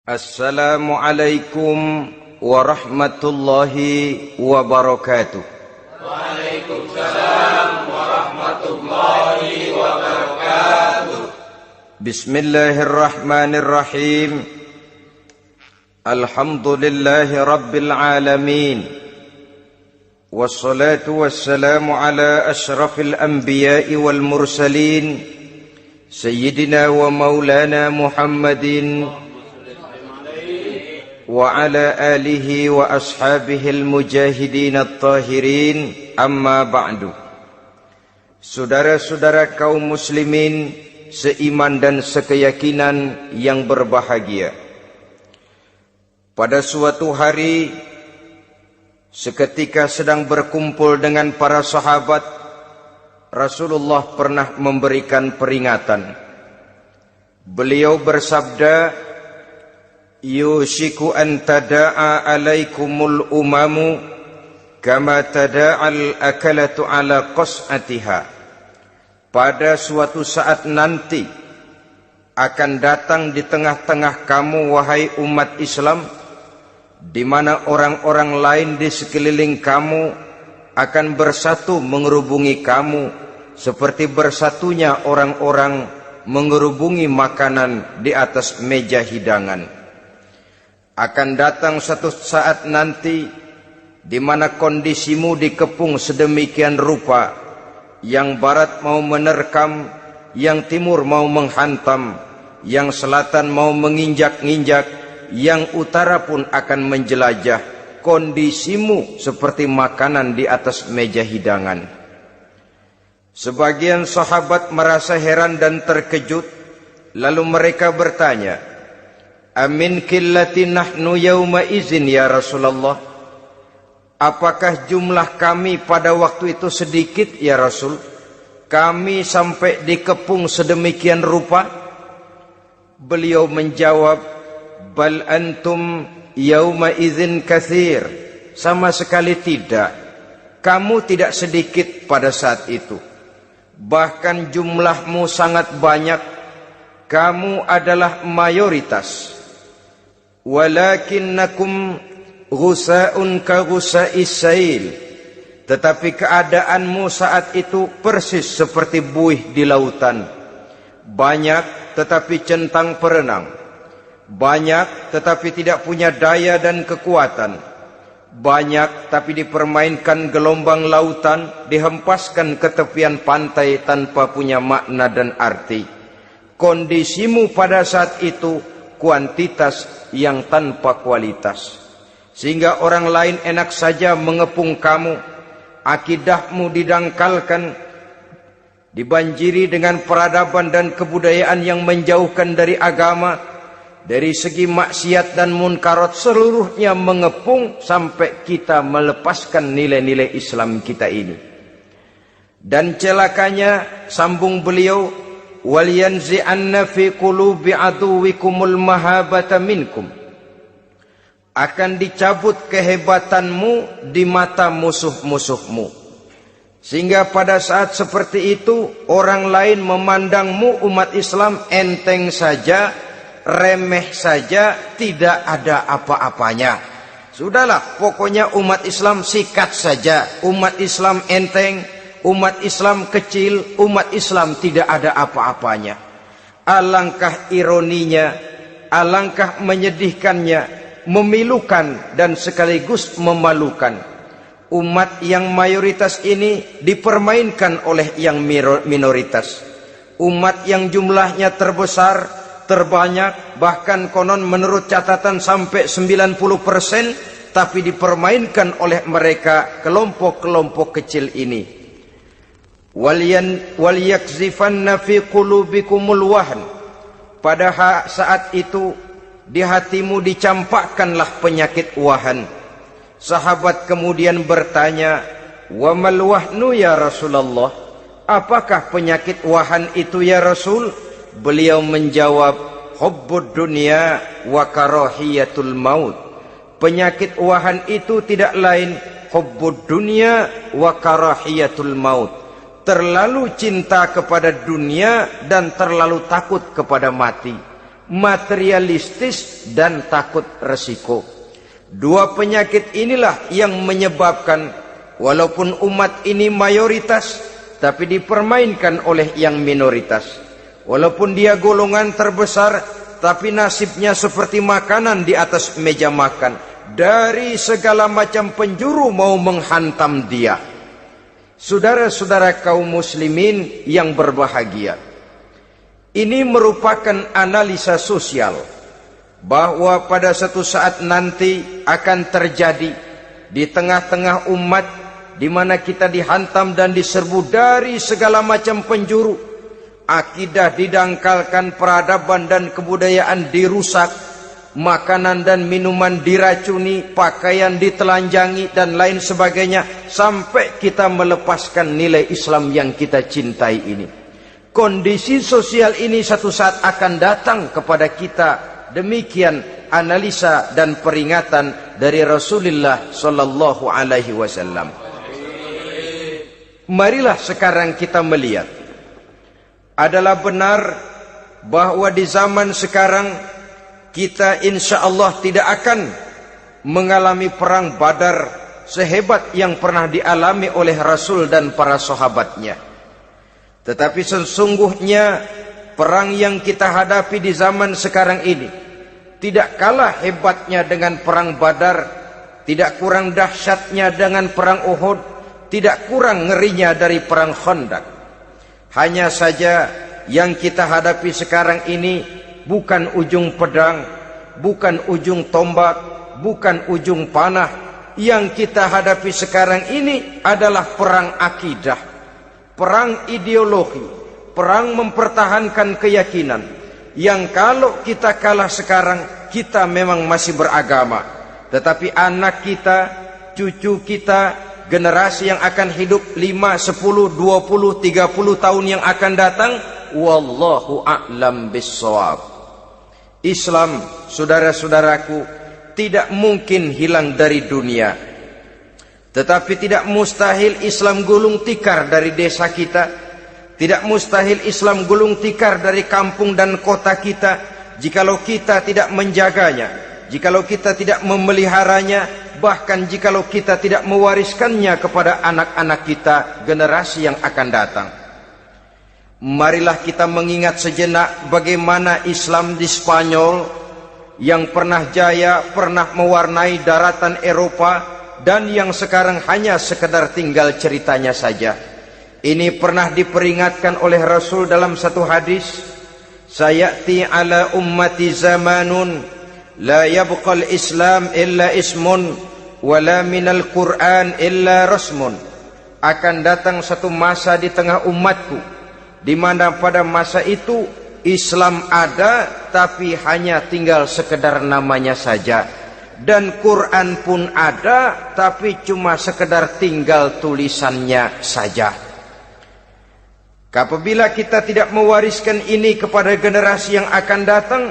Assalamualaikum warahmatullahi wabarakatuh. Waalaikumsalam warahmatullahi wabarakatuh. Bismillahirrahmanirrahim. Alhamdulillahi rabbil alamin. Wassalatu wassalamu ala ashrafil anbiya'i wal mursalin, Sayyidina wa maulana Muhammadin wa ala alihi wa ashabihi al-mujahidin at-tahirin, amma ba'du. Saudara-saudara kaum muslimin seiman dan sekeyakinan yang berbahagia, pada suatu hari seketika sedang berkumpul dengan para sahabat, Rasulullah pernah memberikan peringatan. Beliau bersabda, yushiku an tada'a alaikumul umamu kama tada'al akalatu ala qas'atiha. Pada suatu saat nanti akan datang di tengah-tengah kamu, wahai umat Islam, di mana orang-orang lain di sekeliling kamu akan bersatu mengerubungi kamu seperti bersatunya orang-orang mengerubungi makanan di atas meja hidangan. Akan datang satu saat nanti di mana kondisimu dikepung sedemikian rupa, yang barat mau menerkam, yang timur mau menghantam, yang selatan mau menginjak-injak, yang utara pun akan menjelajah. Kondisimu seperti makanan di atas meja hidangan. Sebagian sahabat merasa heran dan terkejut, lalu mereka bertanya, amin qillati nahnu yawma izin ya Rasulullah? Apakah jumlah kami pada waktu itu sedikit ya Rasul? Kami sampai dikepung sedemikian rupa? Beliau menjawab, bal antum yawma izin katsir. Sama sekali tidak. Kamu tidak sedikit pada saat itu. Bahkan jumlahmu sangat banyak. Kamu adalah mayoritas. Walakinnakum ghusa'un ka ghusa'is sail. Tetapi keadaanmu saat itu persis seperti buih di lautan. Banyak tetapi centang perenang. Banyak tetapi tidak punya daya dan kekuatan. Banyak tapi dipermainkan gelombang lautan, dihempaskan ke tepian pantai tanpa punya makna dan arti. Kondisimu pada saat itu kuantitas yang tanpa kualitas, sehingga orang lain enak saja mengepung kamu. Akidahmu didangkalkan, dibanjiri dengan peradaban dan kebudayaan yang menjauhkan dari agama. Dari segi maksiat dan munkarat seluruhnya mengepung sampai kita melepaskan nilai-nilai Islam kita ini. Dan celakanya, sambung beliau, waliyanzi'anna fi qulubi aduwikumul mahabata minkum. Akan dicabut kehebatanmu di mata musuh-musuhmu, sehingga pada saat seperti itu orang lain memandangmu umat Islam enteng saja, remeh saja, tidak ada apa-apanya. Sudahlah, pokoknya umat Islam sikat saja, umat Islam enteng, umat Islam kecil, umat Islam tidak ada apa-apanya. Alangkah ironinya, alangkah menyedihkannya, memilukan dan sekaligus memalukan. Umat yang mayoritas ini dipermainkan oleh yang minoritas. Umat yang jumlahnya terbesar, terbanyak, bahkan konon menurut catatan sampai 90%, tapi dipermainkan oleh mereka kelompok-kelompok kecil ini. Waliyakzifanna fi qulubikumul wahn. Pada saat itu di hatimu dicampakkanlah penyakit wahan. Sahabat kemudian bertanya, wa mal wahnu ya Rasulullah? Apakah penyakit wahan itu ya Rasul? Beliau menjawab, hubbud dunya wa karahiyatul maut. Penyakit wahan itu tidak lain hubbud dunya wa karahiyatul maut. Terlalu cinta kepada dunia dan terlalu takut kepada mati. materialistis dan takut resiko. Dua penyakit inilah yang menyebabkan walaupun umat ini mayoritas, tapi dipermainkan oleh yang minoritas. Walaupun dia golongan terbesar, tapi nasibnya seperti makanan di atas meja makan. Dari segala macam penjuru mau menghantam dia. Saudara-saudara kaum muslimin yang berbahagia, ini merupakan analisa sosial bahwa pada satu saat nanti akan terjadi di tengah-tengah umat di mana kita dihantam dan diserbu dari segala macam penjuru. Akidah didangkalkan, peradaban dan kebudayaan dirusak, makanan dan minuman diracuni, pakaian ditelanjangi dan lain sebagainya, sampai kita melepaskan nilai Islam yang kita cintai ini. Kondisi sosial ini satu saat akan datang kepada kita. Demikian analisa dan peringatan dari Rasulullah sallallahu alaihi wasallam. Marilah sekarang kita melihat, adalah benar bahwa di zaman sekarang kita insya Allah tidak akan mengalami perang Badar sehebat yang pernah dialami oleh Rasul dan para sahabatnya. Tetapi sesungguhnya perang yang kita hadapi di zaman sekarang ini tidak kalah hebatnya dengan perang Badar, tidak kurang dahsyatnya dengan perang Uhud, tidak kurang ngerinya dari perang Khandaq. Hanya saja yang kita hadapi sekarang ini bukan ujung pedang, bukan ujung tombak, bukan ujung panah. Yang kita hadapi sekarang ini adalah perang akidah, perang ideologi, perang mempertahankan keyakinan. Yang kalau kita kalah sekarang, kita memang masih beragama. Tetapi anak kita, cucu kita, generasi yang akan hidup 5, 10, 20, 30 tahun yang akan datang, wallahu a'lam bissawab. Islam, saudara-saudaraku, tidak mungkin hilang dari dunia. Tetapi tidak mustahil Islam gulung tikar dari desa kita. Tidak mustahil Islam gulung tikar dari kampung dan kota kita, jikalau kita tidak menjaganya, jikalau kita tidak memeliharanya, bahkan jikalau kita tidak mewariskannya kepada anak-anak kita, generasi yang akan datang. Marilah kita mengingat sejenak bagaimana Islam di Spanyol yang pernah jaya, pernah mewarnai daratan Eropa, dan yang sekarang hanya sekedar tinggal ceritanya saja. Ini pernah diperingatkan oleh Rasul dalam satu hadis, sayati ala ummati zamanun la yabqal Islam illa ismun wala minal Quran illa rasmun. Akan datang satu masa di tengah umatku di mana pada masa itu Islam ada tapi hanya tinggal sekedar namanya saja, dan Quran pun ada tapi cuma sekedar tinggal tulisannya saja. Apabila kita tidak mewariskan ini kepada generasi yang akan datang,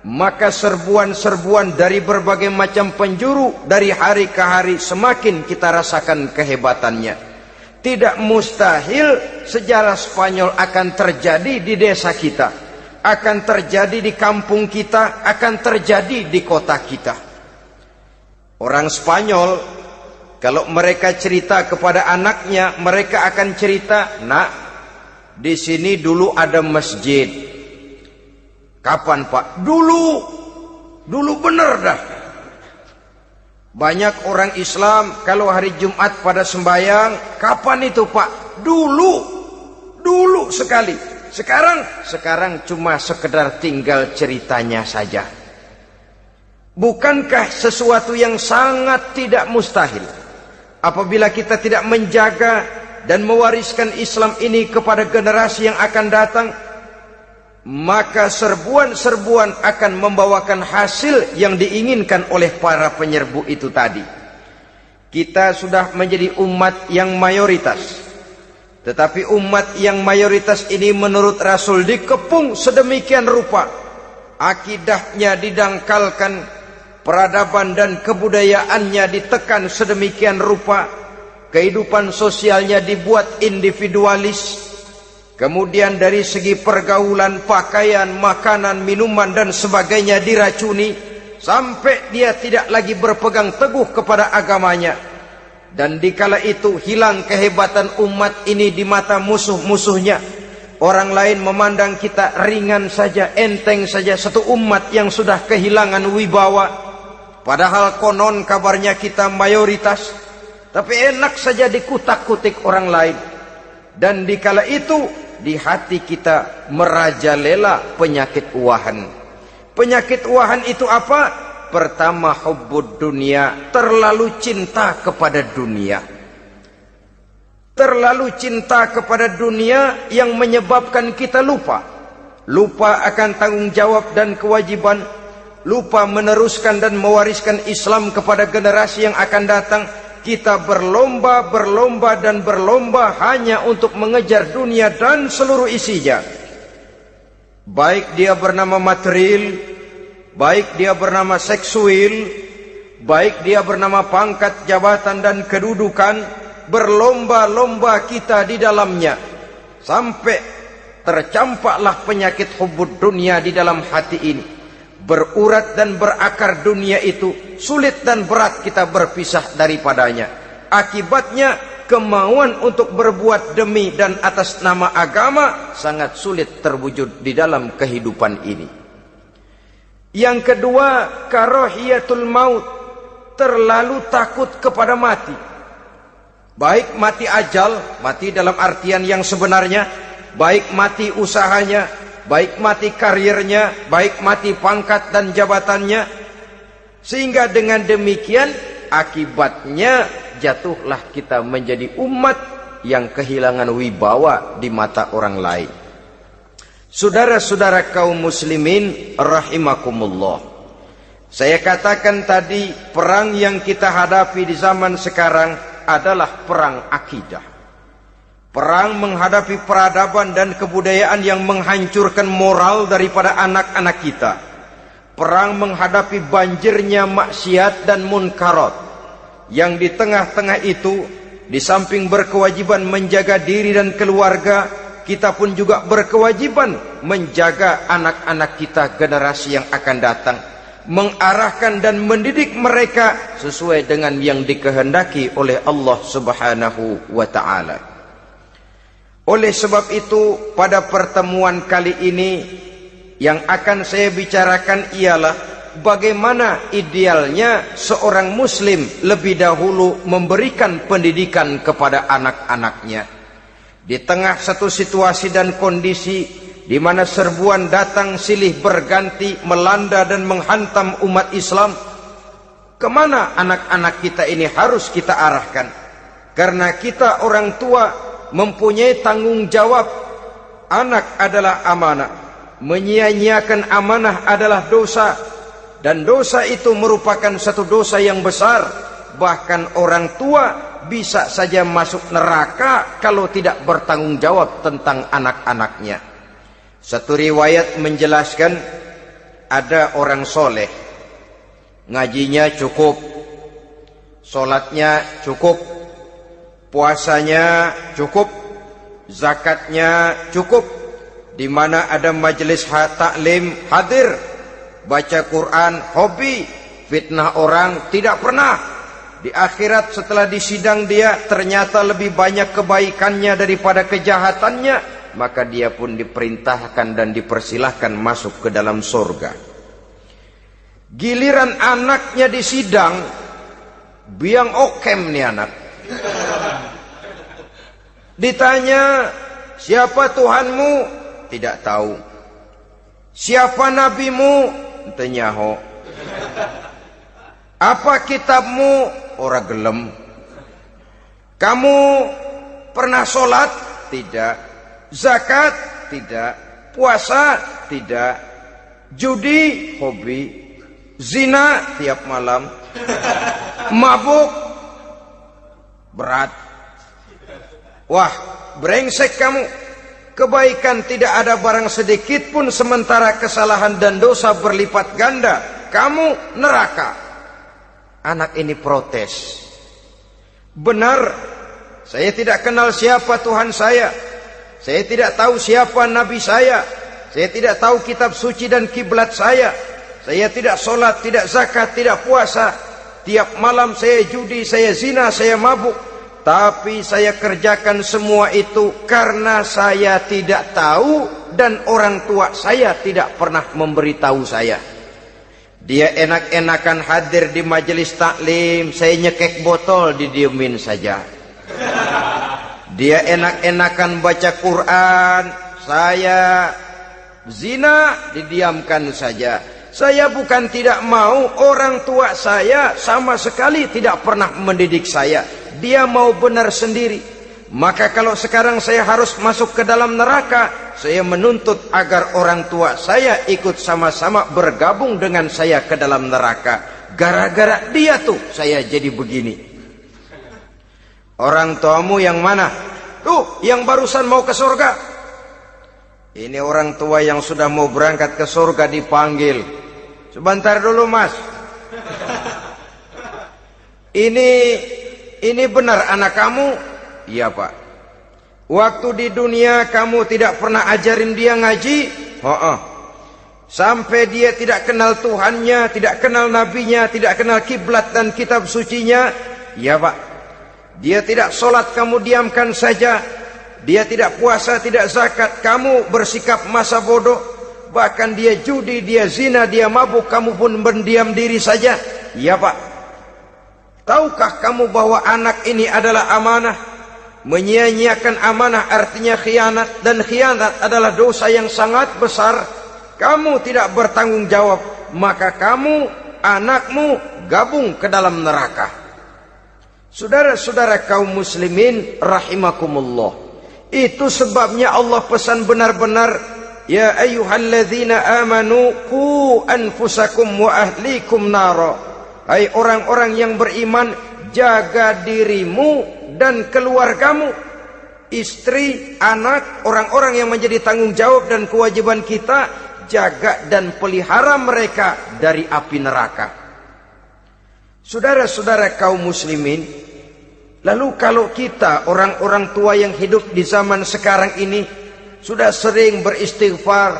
maka serbuan-serbuan dari berbagai macam penjuru dari hari ke hari semakin kita rasakan kehebatannya. Tidak mustahil sejarah Spanyol akan terjadi di desa kita, akan terjadi di kampung kita, akan terjadi di kota kita. Orang Spanyol, kalau mereka cerita kepada anaknya, mereka akan cerita, nak, di sini dulu ada masjid. Kapan, Pak? Dulu bener dah. Banyak orang Islam kalau hari Jumat pada sembahyang, kapan itu, Pak? Dulu sekali. Sekarang cuma sekedar tinggal ceritanya saja. Bukankah sesuatu yang sangat tidak mustahil apabila kita tidak menjaga dan mewariskan Islam ini kepada generasi yang akan datang, maka serbuan-serbuan akan membawakan hasil yang diinginkan oleh para penyerbu itu tadi. Kita sudah menjadi umat yang mayoritas, tetapi umat yang mayoritas ini menurut Rasul dikepung sedemikian rupa, akidahnya didangkalkan, peradaban dan kebudayaannya ditekan sedemikian rupa, kehidupan sosialnya dibuat individualis, Kemudian dari segi pergaulan, pakaian, makanan, minuman dan sebagainya diracuni, sampai dia tidak lagi berpegang teguh kepada agamanya. Dan dikala itu hilang kehebatan umat ini di mata musuh-musuhnya. Orang lain memandang kita ringan saja, enteng saja, satu umat yang sudah kehilangan wibawa. Padahal konon kabarnya kita mayoritas, tapi enak saja dikutak-kutik orang lain. Dan dikala itu di hati kita merajalela penyakit uahan. Penyakit uahan itu apa? Pertama, hubbud dunia, terlalu cinta kepada dunia. Terlalu cinta kepada dunia yang menyebabkan kita lupa. Lupa akan tanggung jawab dan kewajiban. Lupa meneruskan dan mewariskan Islam kepada generasi yang akan datang. Kita berlomba hanya untuk mengejar dunia dan seluruh isinya. Baik dia bernama material, baik dia bernama seksual, baik dia bernama pangkat, jabatan dan kedudukan, berlomba-lomba kita di dalamnya. Sampai tercampaklah penyakit hubbud dunia di dalam hati ini. Berurat dan berakar dunia itu, sulit dan berat kita berpisah daripadanya. Akibatnya kemauan untuk berbuat demi dan atas nama agama sangat sulit terwujud di dalam kehidupan ini. Yang kedua, karahiyatul maut, terlalu takut kepada mati. Baik mati ajal, mati dalam artian yang sebenarnya, baik mati usahanya, baik mati karirnya, baik mati pangkat dan jabatannya. Sehingga dengan demikian akibatnya jatuhlah kita menjadi umat yang kehilangan wibawa di mata orang lain. Saudara-saudara kaum muslimin rahimakumullah, saya katakan tadi, perang yang kita hadapi di zaman sekarang adalah perang akidah. Perang menghadapi peradaban dan kebudayaan yang menghancurkan moral daripada anak-anak kita. Perang menghadapi banjirnya maksiat dan munkarat. Yang di tengah-tengah itu, di samping berkewajiban menjaga diri dan keluarga, kita pun juga berkewajiban menjaga anak-anak kita, generasi yang akan datang. Mengarahkan dan mendidik mereka sesuai dengan yang dikehendaki oleh Allah Subhanahu wa ta'ala. Oleh sebab itu, pada pertemuan kali ini yang akan saya bicarakan ialah bagaimana idealnya seorang muslim lebih dahulu memberikan pendidikan kepada anak-anaknya. Di tengah satu situasi dan kondisi di mana serbuan datang silih berganti melanda dan menghantam umat Islam, kemana anak-anak kita ini harus kita arahkan? Karena kita orang tua mempunyai tanggung jawab. Anak adalah amanah, menyia-nyiakan amanah adalah dosa, dan dosa itu merupakan satu dosa yang besar. Bahkan orang tua bisa saja masuk neraka kalau tidak bertanggung jawab tentang anak-anaknya. Satu riwayat menjelaskan, ada orang soleh, ngajinya cukup, sholatnya cukup, puasanya cukup, zakatnya cukup, di mana ada majelis taklim hadir, baca Quran hobi, fitnah orang tidak pernah. Di akhirat setelah disidang dia ternyata lebih banyak kebaikannya daripada kejahatannya, maka dia pun diperintahkan dan dipersilahkan masuk ke dalam surga. Giliran anaknya disidang, biang okem nih anak. Ditanya, siapa Tuhanmu? Tidak tahu. Siapa nabimu? Tenyaho. Apa kitabmu? Ora gelem. Kamu pernah sholat? Tidak. Zakat? Tidak. Puasa? Tidak. Judi? Hobi. Zina? Tiap malam. Mabuk? Berat. Wah, brengsek kamu. Kebaikan tidak ada barang sedikit pun, sementara kesalahan dan dosa berlipat ganda. Kamu neraka. Anak ini protes. Benar, saya tidak kenal siapa Tuhan saya. Saya tidak tahu siapa nabi saya. Saya tidak tahu kitab suci dan kiblat saya. Saya tidak sholat, tidak zakat, tidak puasa. Tiap malam saya judi, saya zina, saya mabuk. Tapi saya kerjakan semua itu karena saya tidak tahu dan orang tua saya tidak pernah memberitahu saya. Dia enak-enakan hadir di majelis taklim, saya nyekek botol, didiemin saja. Dia enak-enakan baca Quran, saya zina, didiamkan saja. Saya bukan tidak mau, orang tua saya sama sekali tidak pernah mendidik saya. Dia mau benar sendiri. Maka kalau sekarang saya harus masuk ke dalam neraka, saya menuntut agar orang tua saya ikut sama-sama bergabung dengan saya ke dalam neraka. Gara-gara dia tuh saya jadi begini. Orang tuamu yang mana? Tuh, yang barusan mau ke surga. Ini orang tua yang sudah mau berangkat ke surga dipanggil. Sebentar dulu mas. Ini benar anak kamu? Iya pak. Waktu di dunia kamu tidak pernah ajarin dia ngaji? Sampai dia tidak kenal Tuhannya, tidak kenal nabinya, tidak kenal kiblat dan kitab sucinya? Iya pak. Dia tidak sholat, kamu diamkan saja. Dia tidak puasa, tidak zakat, kamu bersikap masa bodoh. Bahkan dia judi, dia zina, dia mabuk, kamu pun berdiam diri saja. Iya pak. Tahukah kamu bahwa anak ini adalah amanah? Menyia-nyiakan amanah artinya khianat, dan khianat adalah dosa yang sangat besar. Kamu tidak bertanggung jawab, maka kamu, anakmu gabung ke dalam neraka. Saudara-saudara kaum muslimin rahimakumullah. Itu sebabnya Allah pesan benar-benar, ya ayyuhalladzina amanu qu anfusakum wa ahlikum nara. Hai orang-orang yang beriman, jaga dirimu dan keluargamu, istri, anak, orang-orang yang menjadi tanggung jawab dan kewajiban kita, jaga dan pelihara mereka dari api neraka. Saudara-saudara kaum muslimin, lalu kalau kita orang-orang tua yang hidup di zaman sekarang ini sudah sering beristighfar,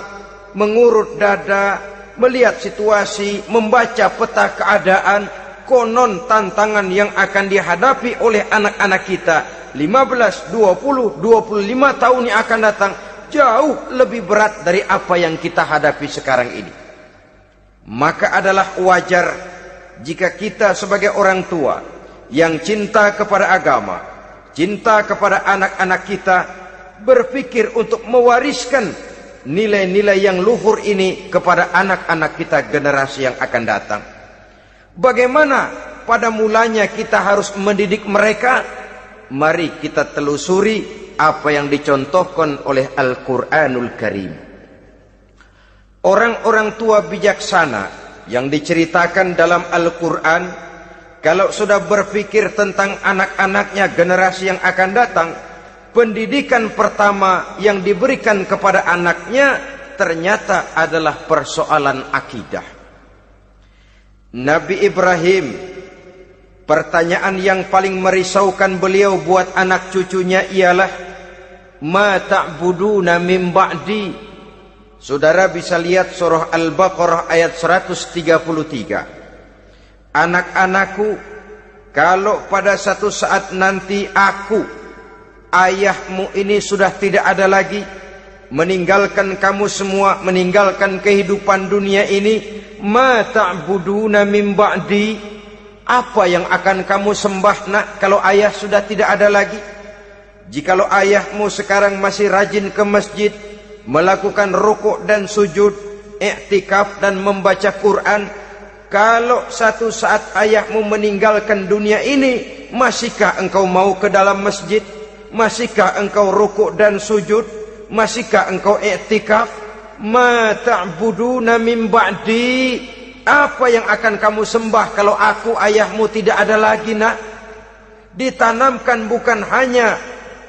mengurut dada, melihat situasi, membaca peta keadaan, konon tantangan yang akan dihadapi oleh anak-anak kita 15, 20, 25 tahun yang akan datang jauh lebih berat dari apa yang kita hadapi sekarang ini. Maka adalah wajar jika kita sebagai orang tua yang cinta kepada agama, cinta kepada anak-anak kita, berpikir untuk mewariskan nilai-nilai yang luhur ini kepada anak-anak kita generasi yang akan datang. Bagaimana pada mulanya kita harus mendidik mereka? Mari kita telusuri apa yang dicontohkan oleh Al-Quranul Karim. Orang-orang tua bijaksana yang diceritakan dalam Al-Quran, kalau sudah berpikir tentang anak-anaknya generasi yang akan datang, pendidikan pertama yang diberikan kepada anaknya ternyata adalah persoalan akidah. Nabi Ibrahim, pertanyaan yang paling merisaukan beliau buat anak cucunya ialah, ma ta'buduna min ba'di. Saudara bisa lihat surah Al-Baqarah ayat 133. Anak-anakku, kalau pada satu saat nanti aku, ayahmu ini sudah tidak ada lagi, meninggalkan kamu semua, meninggalkan kehidupan dunia ini, ma ta'buduna min ba'di, apa yang akan kamu sembah nak kalau ayah sudah tidak ada lagi? Jikalau ayahmu sekarang masih rajin ke masjid, melakukan rukuk dan sujud, i'tikaf dan membaca Quran, kalau satu saat ayahmu meninggalkan dunia ini, masihkah engkau mau ke dalam masjid? Masihkah engkau rukuk dan sujud? Masihkah engkau i'tikaf? Ma ta'buduna min ba'di, apa yang akan kamu sembah kalau aku ayahmu tidak ada lagi nak? Ditanamkan bukan hanya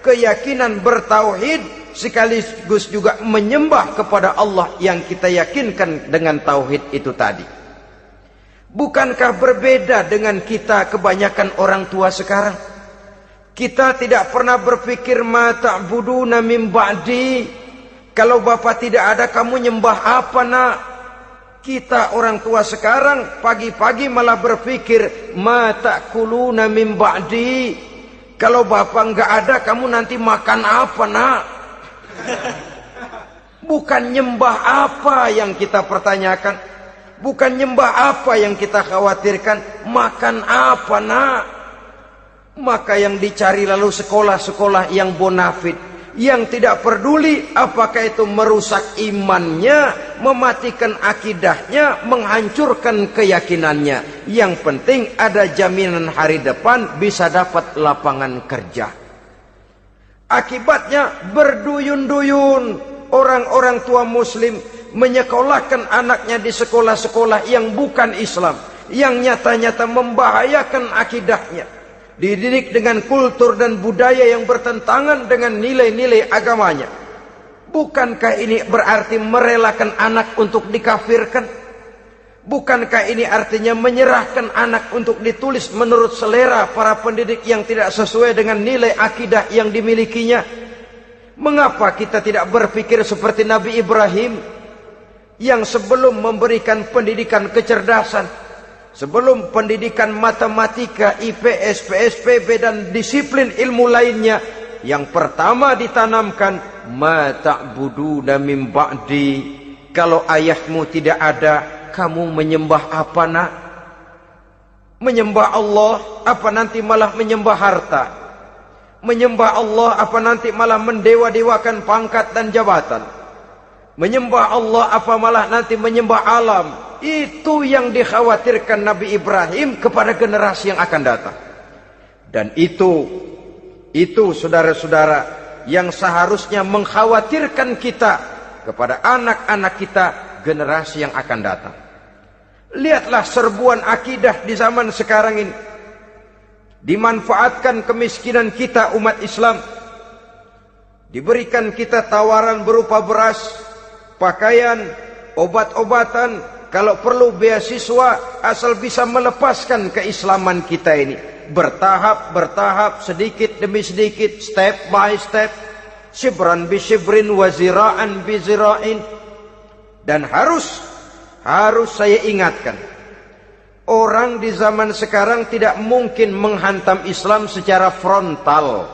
keyakinan bertauhid, sekaligus juga menyembah kepada Allah yang kita yakinkan dengan tauhid itu tadi. Bukankah berbeda dengan kita kebanyakan orang tua sekarang? Kita tidak pernah berpikir ma ta'buduna min ba'di. Kalau bapak tidak ada, kamu nyembah apa nak? Kita orang tua sekarang pagi-pagi malah berpikir ma ta'kuluna min ba'di. Kalau bapak enggak ada, kamu nanti makan apa nak? Bukan nyembah apa yang kita pertanyakan, bukan nyembah apa yang kita khawatirkan, makan apa nak? Maka yang dicari lalu sekolah-sekolah yang bonafit, yang tidak peduli apakah itu merusak imannya, mematikan akidahnya, menghancurkan keyakinannya. Yang penting ada jaminan hari depan bisa dapat lapangan kerja. Akibatnya berduyun-duyun orang-orang tua muslim menyekolahkan anaknya di sekolah-sekolah yang bukan Islam, yang nyata-nyata membahayakan akidahnya. Dididik dengan kultur dan budaya yang bertentangan dengan nilai-nilai agamanya. Bukankah ini berarti merelakan anak untuk dikafirkan? Bukankah ini artinya menyerahkan anak untuk ditulis menurut selera para pendidik yang tidak sesuai dengan nilai akidah yang dimilikinya? Mengapa kita tidak berpikir seperti Nabi Ibrahim yang sebelum memberikan pendidikan kecerdasan, sebelum pendidikan matematika, IPS, PSPB dan disiplin ilmu lainnya, yang pertama ditanamkan ma ta'buduna min ba'di. Kalau ayahmu tidak ada, kamu menyembah apa nak? Menyembah Allah apa nanti malah menyembah harta? Menyembah Allah apa nanti malah mendewa-dewakan pangkat dan jabatan? Menyembah Allah apa malah nanti menyembah alam? Itu yang dikhawatirkan Nabi Ibrahim kepada generasi yang akan datang. Dan itu saudara-saudara yang seharusnya mengkhawatirkan kita kepada anak-anak kita, generasi yang akan datang. Lihatlah serbuan akidah di zaman sekarang ini. Dimanfaatkan kemiskinan kita umat Islam. Diberikan kita tawaran berupa beras, pakaian, obat-obatan, kalau perlu beasiswa, asal bisa melepaskan keislaman kita ini. Bertahap, sedikit demi sedikit, step by step, shibran bi shibrin wa zira'an bi zira'in. Dan harus saya ingatkan, orang di zaman sekarang tidak mungkin menghantam Islam secara frontal.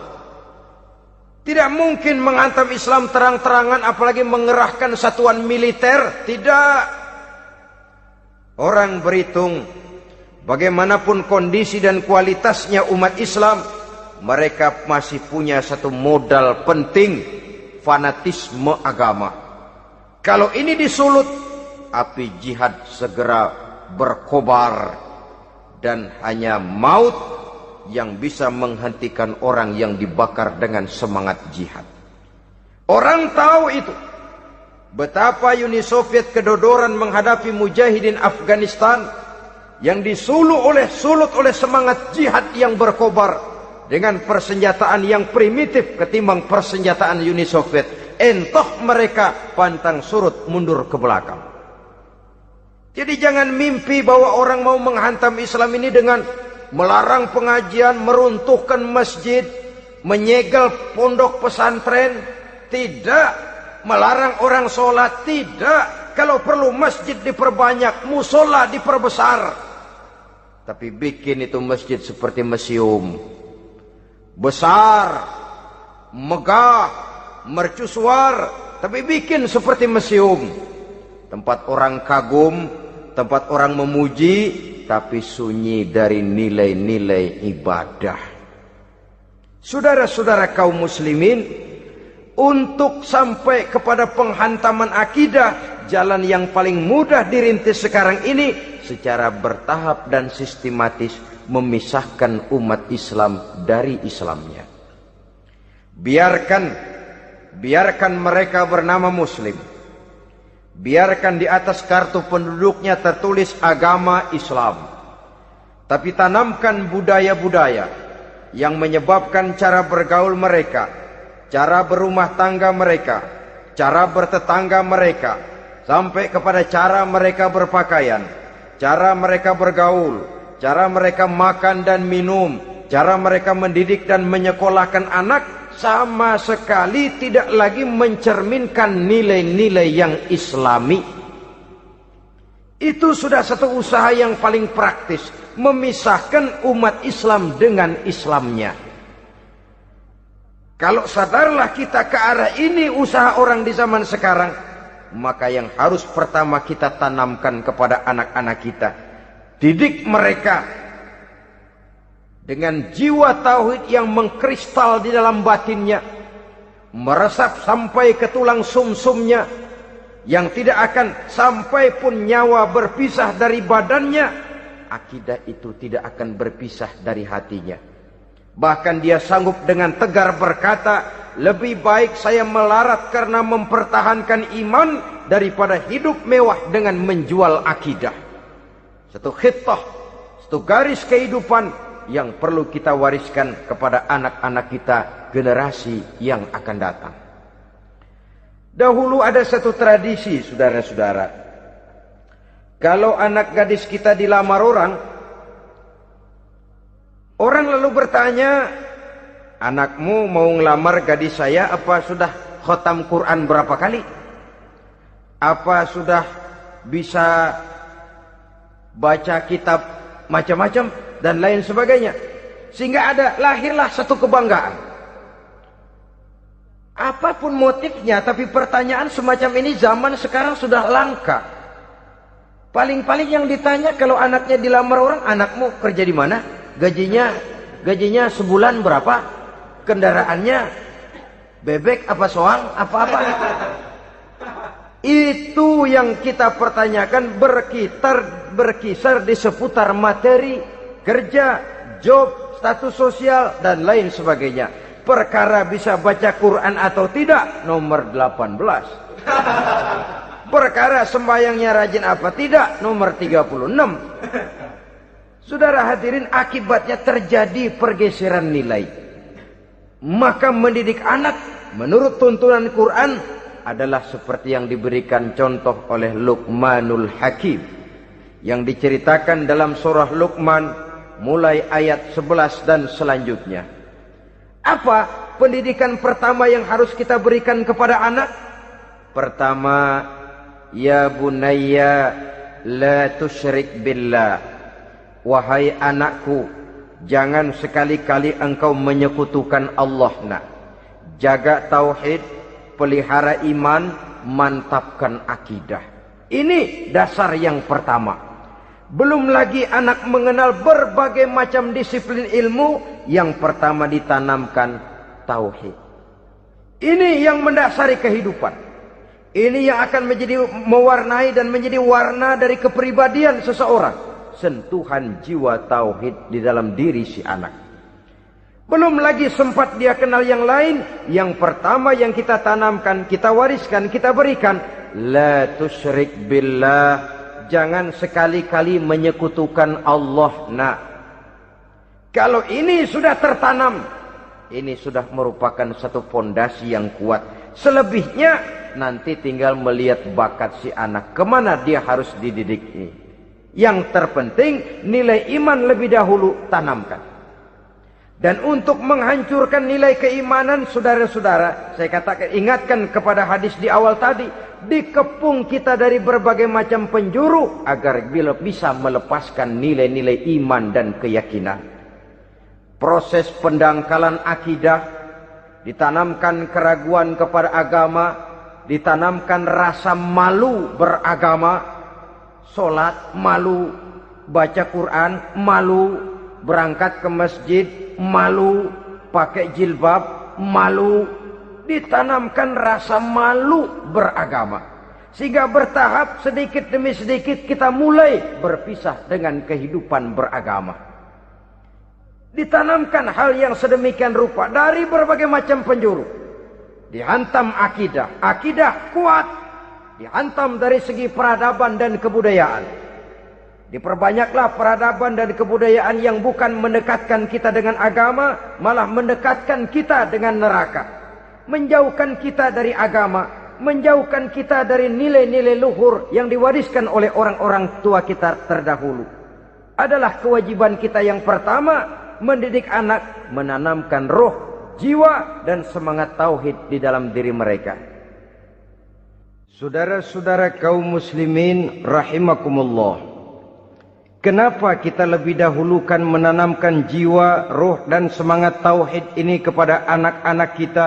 Tidak mungkin menghantam Islam terang-terangan, apalagi mengerahkan satuan militer. Tidak. Orang berhitung bagaimanapun kondisi dan kualitasnya umat Islam, mereka masih punya satu modal penting, fanatisme agama. Kalau ini disulut, api jihad segera berkobar, dan hanya maut yang bisa menghentikan orang yang dibakar dengan semangat jihad. Orang tahu itu. Betapa Uni Soviet kedodoran menghadapi mujahidin Afghanistan yang disulut oleh semangat jihad yang berkobar dengan persenjataan yang primitif ketimbang persenjataan Uni Soviet. Entah mereka pantang surut mundur ke belakang. Jadi jangan mimpi bahwa orang mau menghantam Islam ini dengan melarang pengajian, meruntuhkan masjid, menyegel pondok pesantren. Tidak. Melarang orang sholat, tidak. Kalau perlu masjid diperbanyak, musola diperbesar. Tapi bikin itu masjid seperti museum, besar, megah, mercusuar, tapi bikin seperti museum. Tempat orang kagum, tempat orang memuji, tapi sunyi dari nilai-nilai ibadah. Saudara-saudara kaum muslimin, untuk sampai kepada penghantaman akidah, jalan yang paling mudah dirintis sekarang ini secara bertahap dan sistematis, memisahkan umat Islam dari Islamnya. Biarkan mereka bernama Muslim. Biarkan di atas kartu penduduknya tertulis agama Islam. Tapi tanamkan budaya-budaya yang menyebabkan cara bergaul mereka, cara berumah tangga mereka, cara bertetangga mereka, sampai kepada cara mereka berpakaian, cara mereka bergaul, cara mereka makan dan minum, cara mereka mendidik dan menyekolahkan anak sama sekali tidak lagi mencerminkan nilai-nilai yang islami. Itu sudah satu usaha yang paling praktis, memisahkan umat Islam dengan Islamnya. Kalau sadarlah kita ke arah ini usaha orang di zaman sekarang, maka yang harus pertama kita tanamkan kepada anak-anak kita, didik mereka dengan jiwa tauhid yang mengkristal di dalam batinnya, meresap sampai ke tulang sumsumnya, yang tidak akan sampai pun nyawa berpisah dari badannya, akidah itu tidak akan berpisah dari hatinya. Bahkan dia sanggup dengan tegar berkata, lebih baik saya melarat karena mempertahankan iman daripada hidup mewah dengan menjual akidah. Satu khittah, satu garis kehidupan yang perlu kita wariskan kepada anak-anak kita, generasi yang akan datang. Dahulu ada satu tradisi, saudara-saudara. Kalau anak gadis kita dilamar orang lalu bertanya, anakmu mau ngelamar gadis saya, apa sudah khotam Quran berapa kali? Apa sudah bisa baca kitab macam-macam dan lain sebagainya? Sehingga lahirlah satu kebanggaan. Apapun motifnya, tapi pertanyaan semacam ini zaman sekarang sudah langka. Paling-paling yang ditanya kalau anaknya dilamar orang, anakmu kerja di mana? Gajinya sebulan berapa? Kendaraannya bebek apa soang? Apa-apa? Itu yang kita pertanyakan, berkisar di seputar materi, kerja, job, status sosial, dan lain sebagainya. Perkara bisa baca Quran atau tidak, nomor 18. Perkara sembahyangnya rajin apa tidak, nomor 36. Saudara hadirin, akibatnya terjadi pergeseran nilai. Maka mendidik anak menurut tuntunan Quran adalah seperti yang diberikan contoh oleh Luqmanul Hakim, yang diceritakan dalam surah Luqman mulai ayat 11 dan selanjutnya. Apa pendidikan pertama yang harus kita berikan kepada anak? Pertama, ya bunayya la tusyrik billah. Wahai anakku, jangan sekali-kali engkau menyekutukan Allah. Nak, jaga tauhid, pelihara iman, mantapkan akidah. Ini dasar yang pertama. Belum lagi anak mengenal berbagai macam disiplin ilmu, yang pertama ditanamkan tauhid. Ini yang mendasari kehidupan. Ini yang akan menjadi mewarnai dan menjadi warna dari kepribadian seseorang. Sentuhan jiwa tauhid di dalam diri si anak. Belum lagi sempat dia kenal yang lain. Yang pertama yang kita tanamkan, kita wariskan, kita berikan, la tusyrik billah. Jangan sekali-kali menyekutukan Allah. Nah, kalau ini sudah tertanam, ini sudah merupakan satu fondasi yang kuat. Selebihnya nanti tinggal melihat bakat si anak, kemana dia harus dididik ini. Yang terpenting nilai iman lebih dahulu tanamkan. Dan untuk menghancurkan nilai keimanan, saudara-saudara, saya katakan, ingatkan kepada hadis di awal tadi, dikepung kita dari berbagai macam penjuru agar bisa melepaskan nilai-nilai iman dan keyakinan. Proses pendangkalan akidah, ditanamkan keraguan kepada agama, ditanamkan rasa malu beragama, sholat malu, baca Quran malu, berangkat ke masjid malu, pakai jilbab malu. Ditanamkan rasa malu beragama, sehingga bertahap sedikit demi sedikit kita mulai berpisah dengan kehidupan beragama. Ditanamkan hal yang sedemikian rupa dari berbagai macam penjuru. Dihantam akidah, akidah kuat, dihantam dari segi peradaban dan kebudayaan. Diperbanyaklah peradaban dan kebudayaan yang bukan mendekatkan kita dengan agama, malah mendekatkan kita dengan neraka. Menjauhkan kita dari agama, menjauhkan kita dari nilai-nilai luhur yang diwariskan oleh orang-orang tua kita terdahulu. Adalah kewajiban kita yang pertama, mendidik anak, menanamkan roh, jiwa dan semangat tauhid di dalam diri mereka. Saudara-saudara kaum muslimin rahimakumullah, kenapa kita lebih dahulukan menanamkan jiwa, roh dan semangat tauhid ini kepada anak-anak kita?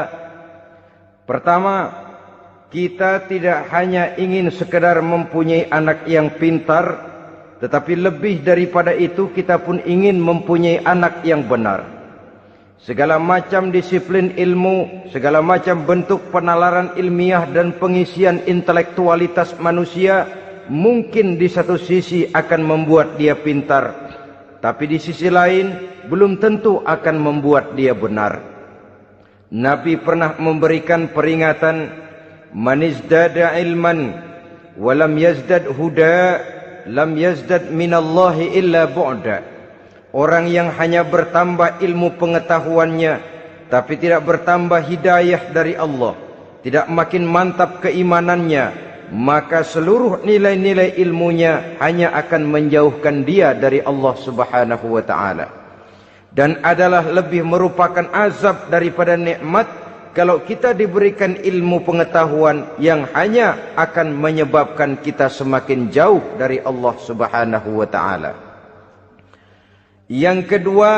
Pertama, kita tidak hanya ingin sekedar mempunyai anak yang pintar, tetapi lebih daripada itu kita pun ingin mempunyai anak yang benar. Segala macam disiplin ilmu, segala macam bentuk penalaran ilmiah dan pengisian intelektualitas manusia mungkin di satu sisi akan membuat dia pintar, tapi di sisi lain belum tentu akan membuat dia benar. Nabi pernah memberikan peringatan, man izdada ilman walam yazdad huda lam yazdad minallahi illa bu'da. Orang yang hanya bertambah ilmu pengetahuannya tapi tidak bertambah hidayah dari Allah, tidak makin mantap keimanannya, maka seluruh nilai-nilai ilmunya hanya akan menjauhkan dia dari Allah Subhanahu wa taala. Dan adalah lebih merupakan azab daripada nikmat kalau kita diberikan ilmu pengetahuan yang hanya akan menyebabkan kita semakin jauh dari Allah Subhanahu wa taala. Yang kedua,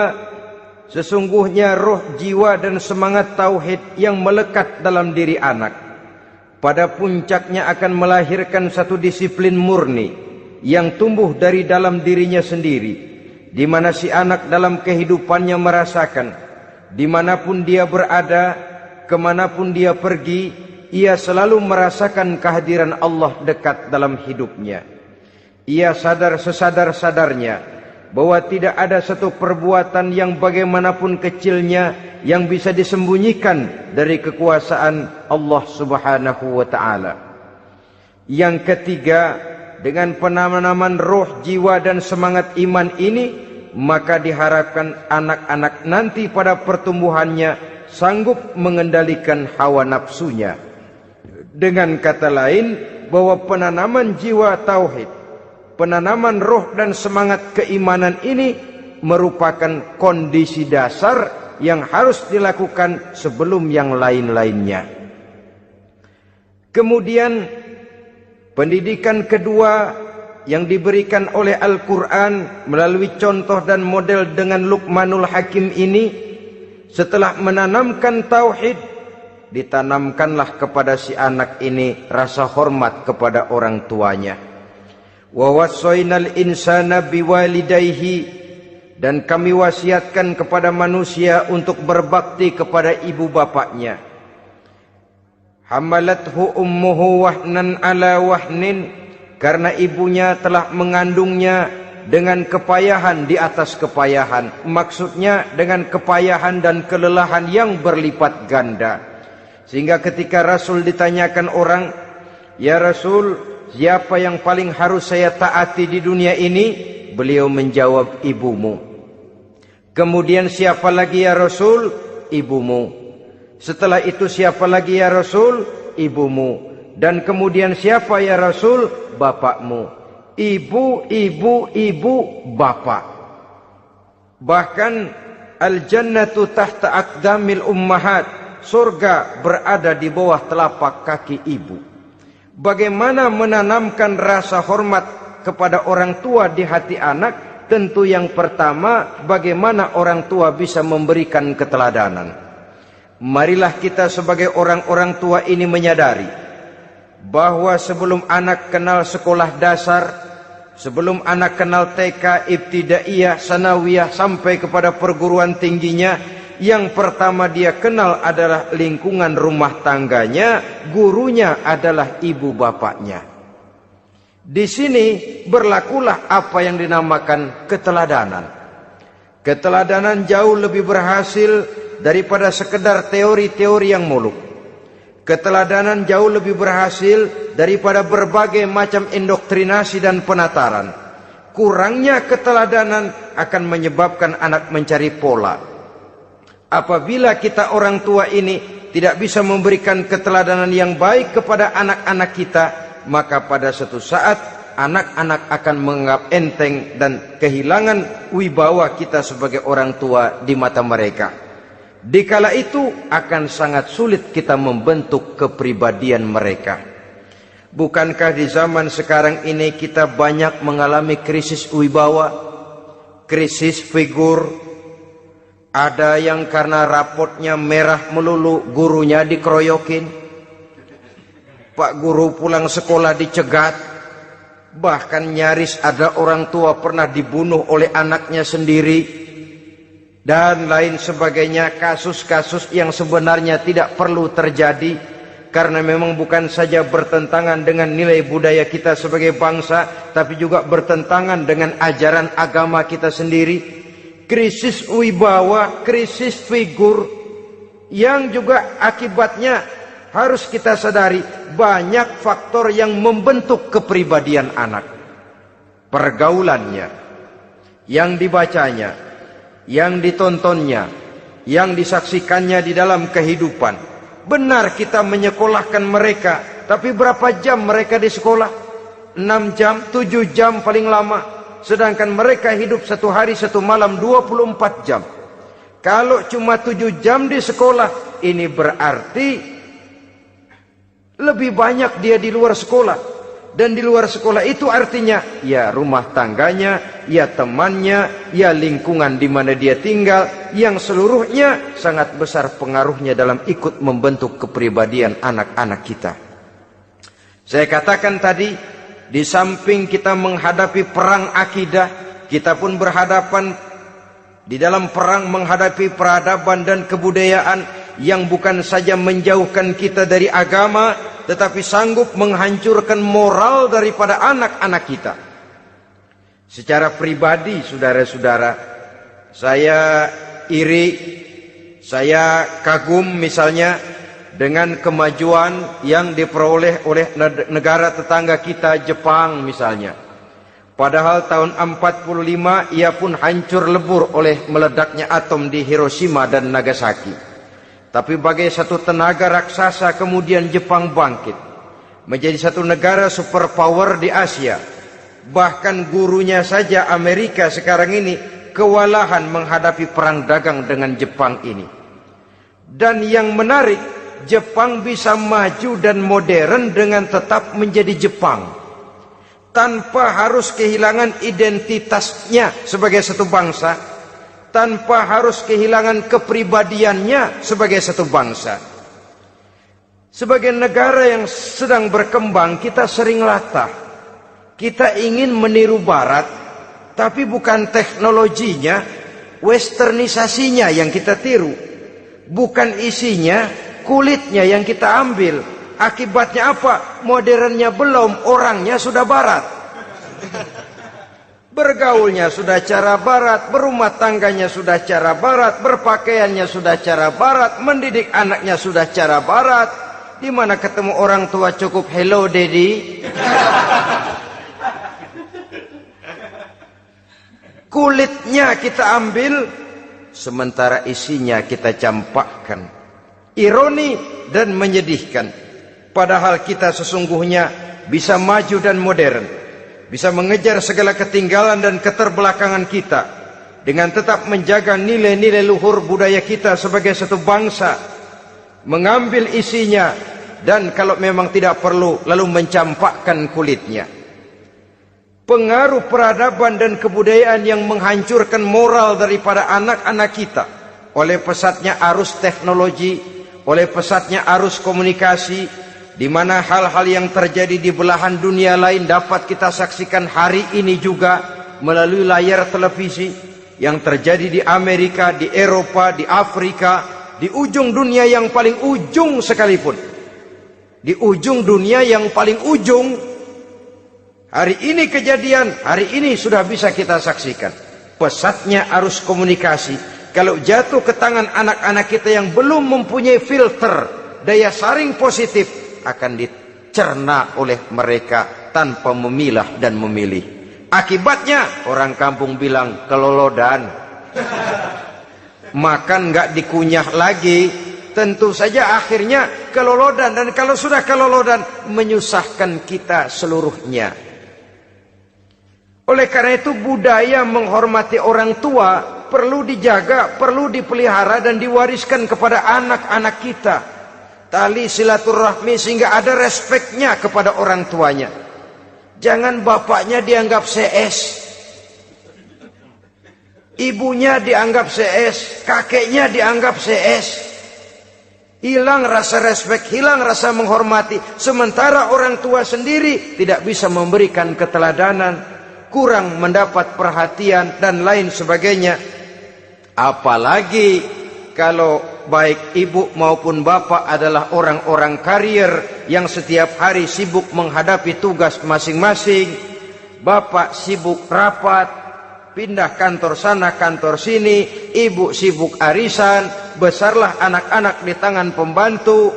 sesungguhnya roh, jiwa dan semangat tauhid yang melekat dalam diri anak pada puncaknya akan melahirkan satu disiplin murni yang tumbuh dari dalam dirinya sendiri, di mana si anak dalam kehidupannya merasakan dimanapun dia berada, kemanapun dia pergi, ia selalu merasakan kehadiran Allah dekat dalam hidupnya. Ia sadar sesadar-sadarnya bahwa tidak ada satu perbuatan yang bagaimanapun kecilnya yang bisa disembunyikan dari kekuasaan Allah Subhanahu wa taala. Yang ketiga, dengan penanaman roh, jiwa dan semangat iman ini, maka diharapkan anak-anak nanti pada pertumbuhannya sanggup mengendalikan hawa nafsunya. Dengan kata lain, bahwa penanaman jiwa tauhid, penanaman roh dan semangat keimanan ini merupakan kondisi dasar yang harus dilakukan sebelum yang lain-lainnya. Kemudian pendidikan kedua yang diberikan oleh Al-Quran melalui contoh dan model dengan Luqmanul Hakim ini, setelah menanamkan tauhid, ditanamkanlah kepada si anak ini rasa hormat kepada orang tuanya. Wa wassaynal insana biwalidayhi, dan kami wasiatkan kepada manusia untuk berbakti kepada ibu bapaknya. Hamalathu ummuhu wahnan ala wahnin, karena ibunya telah mengandungnya dengan kepayahan di atas kepayahan. Maksudnya dengan kepayahan dan kelelahan yang berlipat ganda. Sehingga ketika Rasul ditanyakan orang, "Ya Rasul, siapa yang paling harus saya taati di dunia ini?" Beliau menjawab, "Ibumu." Kemudian, "Siapa lagi ya Rasul?" "Ibumu." Setelah itu, "Siapa lagi ya Rasul?" "Ibumu." Dan kemudian, "Siapa ya Rasul?" "Bapakmu." Ibu, ibu, ibu, bapak. Bahkan al-jannatu tahta aqdamil ummahat, surga berada di bawah telapak kaki ibu. Bagaimana menanamkan rasa hormat kepada orang tua di hati anak? Tentu yang pertama, bagaimana orang tua bisa memberikan keteladanan. Marilah kita sebagai orang-orang tua ini menyadari bahwa sebelum anak kenal sekolah dasar, sebelum anak kenal TK, ibtidaiyah, sanawiyah sampai kepada perguruan tingginya, yang pertama dia kenal adalah lingkungan rumah tangganya, gurunya adalah ibu bapaknya. Di sini berlakulah apa yang dinamakan keteladanan. Keteladanan jauh lebih berhasil daripada sekedar teori-teori yang muluk. Keteladanan jauh lebih berhasil daripada berbagai macam indoktrinasi dan penataran. Kurangnya keteladanan akan menyebabkan anak mencari pola. Apabila kita orang tua ini tidak bisa memberikan keteladanan yang baik kepada anak-anak kita, maka pada suatu saat anak-anak akan menganggap enteng dan kehilangan wibawa kita sebagai orang tua di mata mereka. Dikala itu akan sangat sulit kita membentuk kepribadian mereka. Bukankah di zaman sekarang ini kita banyak mengalami krisis wibawa, krisis figur? Ada yang karena rapotnya merah melulu gurunya dikeroyokin, Pak Guru pulang sekolah dicegat, bahkan nyaris ada orang tua pernah dibunuh oleh anaknya sendiri, dan lain sebagainya. Kasus-kasus yang sebenarnya tidak perlu terjadi, karena memang bukan saja bertentangan dengan nilai budaya kita sebagai bangsa, tapi juga bertentangan dengan ajaran agama kita sendiri. Krisis wibawa, krisis figur, yang juga akibatnya harus kita sadari banyak faktor yang membentuk kepribadian anak. Pergaulannya, yang dibacanya, yang ditontonnya, yang disaksikannya di dalam kehidupan. Benar kita menyekolahkan mereka, tapi berapa jam mereka di sekolah? 6 jam, 7 jam paling lama. Sedangkan mereka hidup 1 hari 1 malam 24 jam. Kalau cuma 7 jam di sekolah, ini berarti lebih banyak dia di luar sekolah. Dan di luar sekolah itu artinya ya rumah tangganya, ya temannya, ya lingkungan di mana dia tinggal, yang seluruhnya sangat besar pengaruhnya dalam ikut membentuk kepribadian anak-anak kita. Saya katakan tadi, di samping kita menghadapi perang akidah, kita pun berhadapan di dalam perang menghadapi peradaban dan kebudayaan yang bukan saja menjauhkan kita dari agama, tetapi sanggup menghancurkan moral daripada anak-anak kita. Secara pribadi, saudara-saudara, saya iri, saya kagum misalnya dengan kemajuan yang diperoleh oleh negara tetangga kita, Jepang misalnya. Padahal tahun 45 ia pun hancur lebur oleh meledaknya atom di Hiroshima dan Nagasaki. Tapi bagai satu tenaga raksasa kemudian Jepang bangkit menjadi satu negara superpower di Asia. Bahkan gurunya saja Amerika sekarang ini kewalahan menghadapi perang dagang dengan Jepang ini. Dan yang menarik, Jepang bisa maju dan modern dengan tetap menjadi Jepang, tanpa harus kehilangan identitasnya sebagai satu bangsa, tanpa harus kehilangan kepribadiannya sebagai satu bangsa. Sebagai negara yang sedang berkembang, kita sering latah. Kita ingin meniru Barat, tapi bukan teknologinya, westernisasinya yang kita tiru. Bukan isinya, kulitnya yang kita ambil. Akibatnya apa? Modernnya belum, orangnya sudah Barat. Bergaulnya sudah cara Barat, berumah tangganya sudah cara Barat, berpakaiannya sudah cara Barat, mendidik anaknya sudah cara Barat. Di mana ketemu orang tua cukup hello daddy. Kulitnya kita ambil, sementara isinya kita campakkan. Ironi dan menyedihkan. Padahal kita sesungguhnya bisa maju dan modern, bisa mengejar segala ketinggalan dan keterbelakangan kita, dengan tetap menjaga nilai-nilai luhur budaya kita sebagai satu bangsa, mengambil isinya, dan kalau memang tidak perlu, lalu mencampakkan kulitnya. Pengaruh peradaban dan kebudayaan yang menghancurkan moral daripada anak-anak kita oleh pesatnya arus teknologi, oleh pesatnya arus komunikasi, di mana hal-hal yang terjadi di belahan dunia lain dapat kita saksikan hari ini juga melalui layar televisi, yang terjadi di Amerika, di Eropa, di Afrika, di ujung dunia yang paling ujung sekalipun. Di ujung dunia yang paling ujung, hari ini kejadian, hari ini sudah bisa kita saksikan. Pesatnya arus komunikasi, kalau jatuh ke tangan anak-anak kita yang belum mempunyai filter, daya saring positif, akan dicerna oleh mereka tanpa memilah dan memilih. Akibatnya orang kampung bilang kelolodan. Makan nggak dikunyah lagi, tentu saja akhirnya kelolodan. Dan kalau sudah kelolodan, menyusahkan kita seluruhnya. Oleh karena itu budaya menghormati orang tua perlu dijaga, perlu dipelihara dan diwariskan kepada anak-anak kita. Tali silaturahmi sehingga ada respeknya kepada orang tuanya. Jangan bapaknya dianggap CS, ibunya dianggap CS, kakeknya dianggap CS. Hilang rasa respek, hilang rasa menghormati. Sementara orang tua sendiri tidak bisa memberikan keteladanan, kurang mendapat perhatian dan lain sebagainya. Apalagi kalau baik ibu maupun bapak adalah orang-orang karier yang setiap hari sibuk menghadapi tugas masing-masing. Bapak sibuk rapat, pindah kantor sana kantor sini, ibu sibuk arisan, besarlah anak-anak di tangan pembantu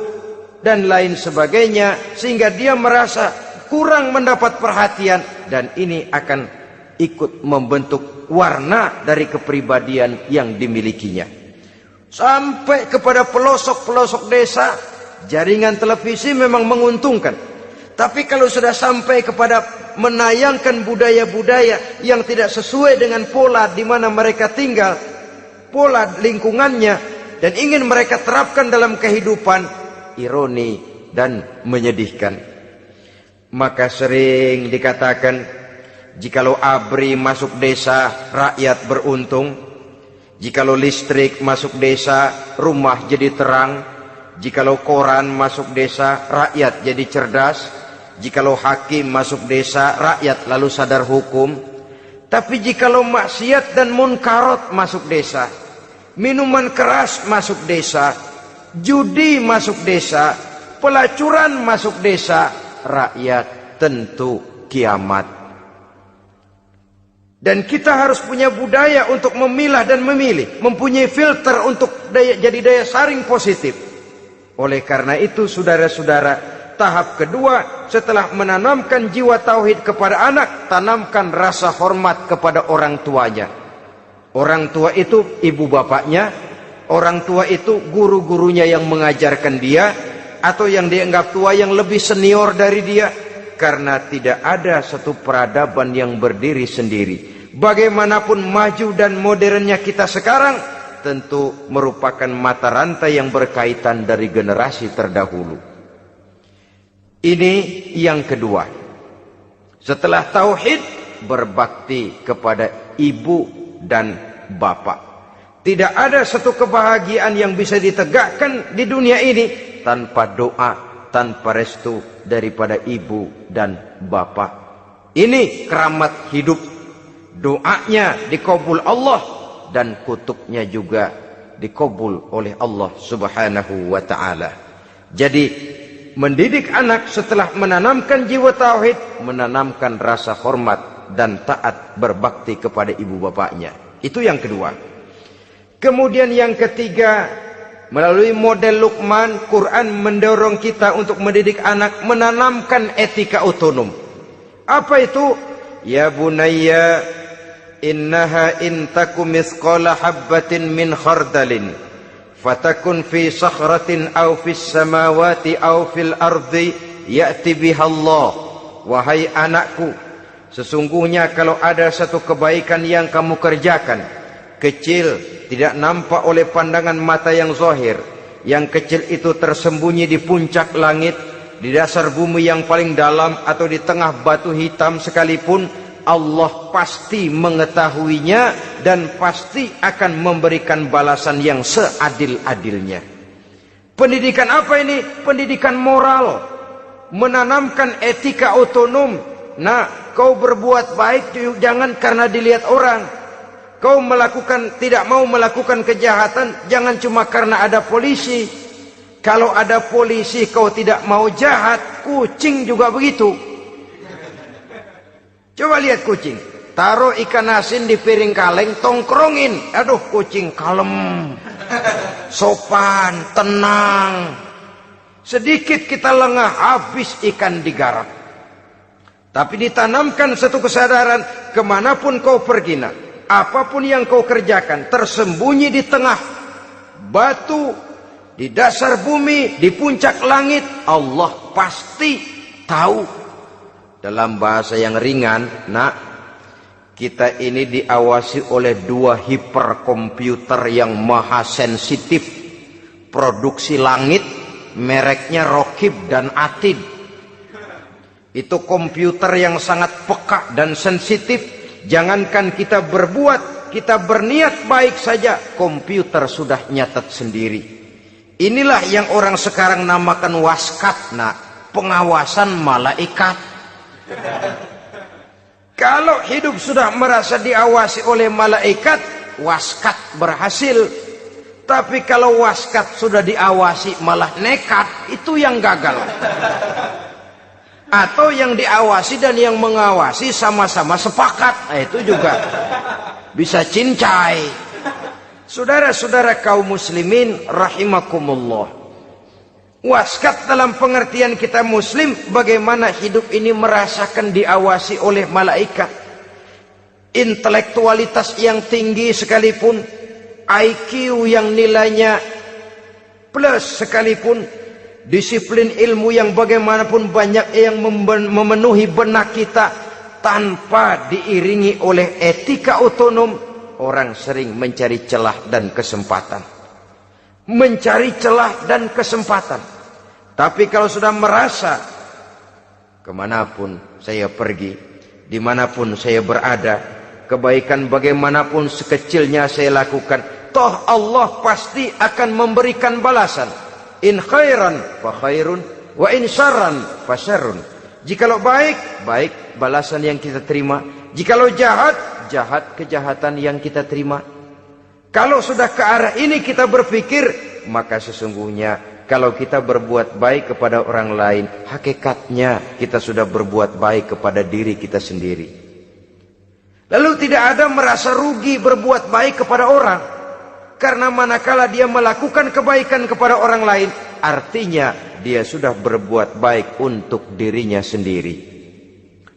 dan lain sebagainya, sehingga dia merasa kurang mendapat perhatian, dan ini akan ikut membentuk warna dari kepribadian yang dimilikinya. Sampai kepada pelosok-pelosok desa, jaringan televisi memang menguntungkan. Tapi kalau sudah sampai kepada menayangkan budaya-budaya yang tidak sesuai dengan pola di mana mereka tinggal, pola lingkungannya, dan ingin mereka terapkan dalam kehidupan, ironi dan menyedihkan. Maka sering dikatakan, jikalau ABRI masuk desa, rakyat beruntung. Jikalau listrik masuk desa, rumah jadi terang. Jikalau koran masuk desa, rakyat jadi cerdas. Jikalau hakim masuk desa, rakyat lalu sadar hukum. Tapi jikalau maksiat dan munkarat masuk desa, minuman keras masuk desa, judi masuk desa, pelacuran masuk desa, rakyat tentu kiamat. Dan kita harus punya budaya untuk memilah dan memilih, mempunyai filter untuk jadi daya saring positif. Oleh karena itu, saudara-saudara, tahap kedua setelah menanamkan jiwa tauhid kepada anak, tanamkan rasa hormat kepada orang tuanya. Orang tua itu ibu bapaknya, orang tua itu guru-gurunya yang mengajarkan dia, atau yang dianggap tua yang lebih senior dari dia. Karena tidak ada satu peradaban yang berdiri sendiri. Bagaimanapun maju dan modernnya kita sekarang, tentu merupakan mata rantai yang berkaitan dari generasi terdahulu. Ini yang kedua. Setelah tauhid, berbakti kepada ibu dan bapak. Tidak ada satu kebahagiaan yang bisa ditegakkan di dunia ini tanpa doa, tanpa restu daripada ibu dan bapak. Ini keramat hidup. Doanya dikabul Allah dan kutuknya juga dikabul oleh Allah Subhanahu wa ta'ala. Jadi mendidik anak setelah menanamkan jiwa tauhid, menanamkan rasa hormat dan taat berbakti kepada ibu bapaknya. Itu yang kedua. Kemudian yang ketiga, melalui model Luqman, Quran mendorong kita untuk mendidik anak, menanamkan etika otonom. Apa itu? Ya bunayya, innaha intakum mithqala habbatin min khardalin, fatakun fi sakhratin aw fis samawati aw fil ardi, ya'ti biha Allah. Wahai anakku, sesungguhnya kalau ada satu kebaikan yang kamu kerjakan, kecil, tidak nampak oleh pandangan mata yang zahir, yang kecil itu tersembunyi di puncak langit, di dasar bumi yang paling dalam, atau di tengah batu hitam sekalipun, Allah pasti mengetahuinya dan pasti akan memberikan balasan yang seadil-adilnya. Pendidikan apa ini? Pendidikan moral, menanamkan etika otonom. Nah, kau berbuat baik jangan karena dilihat orang. Kau tidak mau melakukan kejahatan, jangan cuma karena ada polisi. Kalau ada polisi kau tidak mau jahat, kucing juga begitu. Coba lihat kucing, taruh ikan asin di piring kaleng, tongkrongin. Aduh, kucing kalem, sopan, tenang. Sedikit kita lengah, habis ikan digarap. Tapi ditanamkan satu kesadaran, kemanapun kau pergi, nak, apapun yang kau kerjakan, tersembunyi di tengah batu, di dasar bumi, di puncak langit, Allah pasti tahu. Dalam bahasa yang ringan, nak, Kita ini diawasi oleh 2 hiperkomputer yang maha sensitif. Produksi langit, mereknya Rokib dan Atid. Itu komputer yang sangat peka dan sensitif. Jangankan kita berbuat, kita berniat baik saja, komputer sudah nyatat sendiri. Inilah yang orang sekarang namakan waskat, pengawasan malaikat. Kalau hidup sudah merasa diawasi oleh malaikat, waskat berhasil. Tapi kalau waskat sudah diawasi malah nekat, itu yang gagal. Atau yang diawasi dan yang mengawasi sama-sama sepakat, itu juga bisa cincai. Saudara-saudara kaum muslimin rahimakumullah. Waskat dalam pengertian kita muslim, bagaimana hidup ini merasakan diawasi oleh malaikat. Intelektualitas yang tinggi sekalipun, IQ yang nilainya plus sekalipun, disiplin ilmu yang bagaimanapun banyak yang memenuhi benak kita, tanpa diiringi oleh etika otonom, orang sering mencari celah dan kesempatan. Mencari celah dan kesempatan. Tapi kalau sudah merasa, kemanapun saya pergi, dimanapun saya berada, kebaikan bagaimanapun sekecilnya saya lakukan, toh Allah pasti akan memberikan balasan. In khairan fa khairun, wa in syarran fa syarrun. Jikalau baik, baik balasan yang kita terima. Jikalau jahat, jahat kejahatan yang kita terima. Kalau sudah ke arah ini kita berpikir, maka sesungguhnya kalau kita berbuat baik kepada orang lain, hakikatnya kita sudah berbuat baik kepada diri kita sendiri. Lalu tidak ada merasa rugi berbuat baik kepada orang. Karena manakala dia melakukan kebaikan kepada orang lain, artinya dia sudah berbuat baik untuk dirinya sendiri.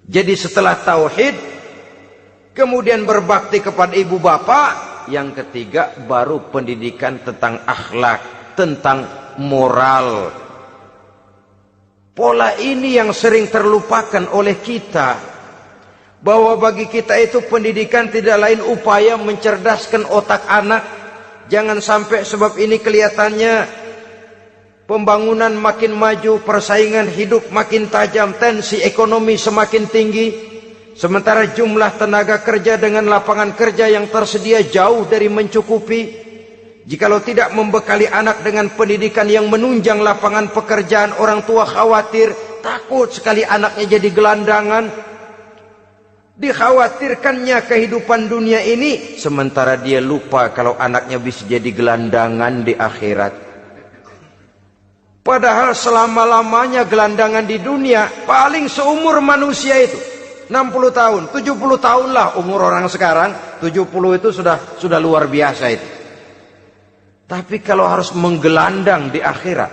Jadi setelah tauhid, kemudian berbakti kepada ibu bapak, yang ketiga baru pendidikan tentang akhlak, tentang moral. Pola ini yang sering terlupakan oleh kita, bahwa bagi kita itu pendidikan tidak lain upaya mencerdaskan otak anak. Jangan sampai sebab ini kelihatannya pembangunan makin maju, persaingan hidup makin tajam, tensi ekonomi semakin tinggi, sementara jumlah tenaga kerja dengan lapangan kerja yang tersedia jauh dari mencukupi. Jikalau tidak membekali anak dengan pendidikan yang menunjang lapangan pekerjaan, orang tua khawatir, takut sekali anaknya jadi gelandangan. Dikhawatirkannya kehidupan dunia ini, sementara dia lupa kalau anaknya bisa jadi gelandangan di akhirat. Padahal selama-lamanya gelandangan di dunia paling seumur manusia itu 60 tahun, 70 tahun lah umur orang sekarang. 70 itu sudah luar biasa itu. Tapi kalau harus menggelandang di akhirat,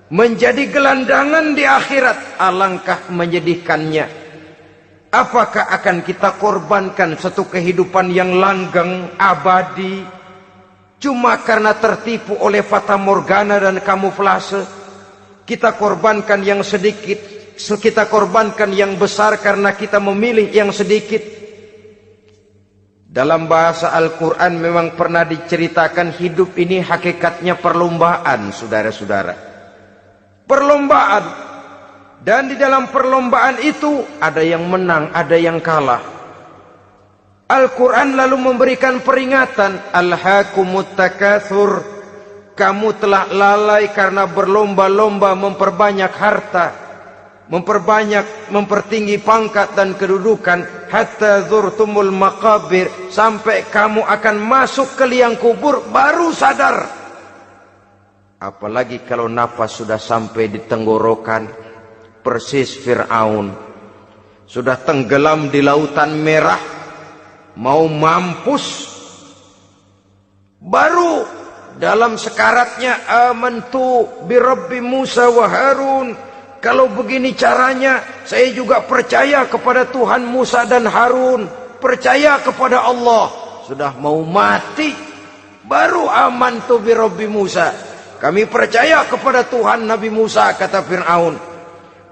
menjadi gelandangan di akhirat, alangkah menyedihkannya. Apakah akan kita korbankan satu kehidupan yang langgeng, abadi, cuma karena tertipu oleh fata morgana dan kamuflase? Kita korbankan yang sedikit, kita korbankan yang besar karena kita memilih yang sedikit. Dalam bahasa Al-Quran memang pernah diceritakan hidup ini hakikatnya perlombaan, saudara-saudara. Perlombaan. Dan di dalam perlombaan itu ada yang menang, ada yang kalah. Al-Quran lalu memberikan peringatan, Alhaakumut takatsur, kamu telah lalai karena berlomba-lomba memperbanyak harta, mempertinggi pangkat dan kedudukan, hatta zurtumul maqabir, sampai kamu akan masuk ke liang kubur baru sadar. Apalagi kalau nafas sudah sampai di tenggorokan. Persis Fir'aun sudah tenggelam di lautan merah, mau mampus, baru dalam sekaratnya, amantu bi Rabbi Musa wa Harun, kalau begini caranya saya juga percaya kepada Tuhan Musa dan Harun, percaya kepada Allah. Sudah mau mati baru amantu bi Rabbi Musa, kami percaya kepada Tuhan Nabi Musa, kata Fir'aun.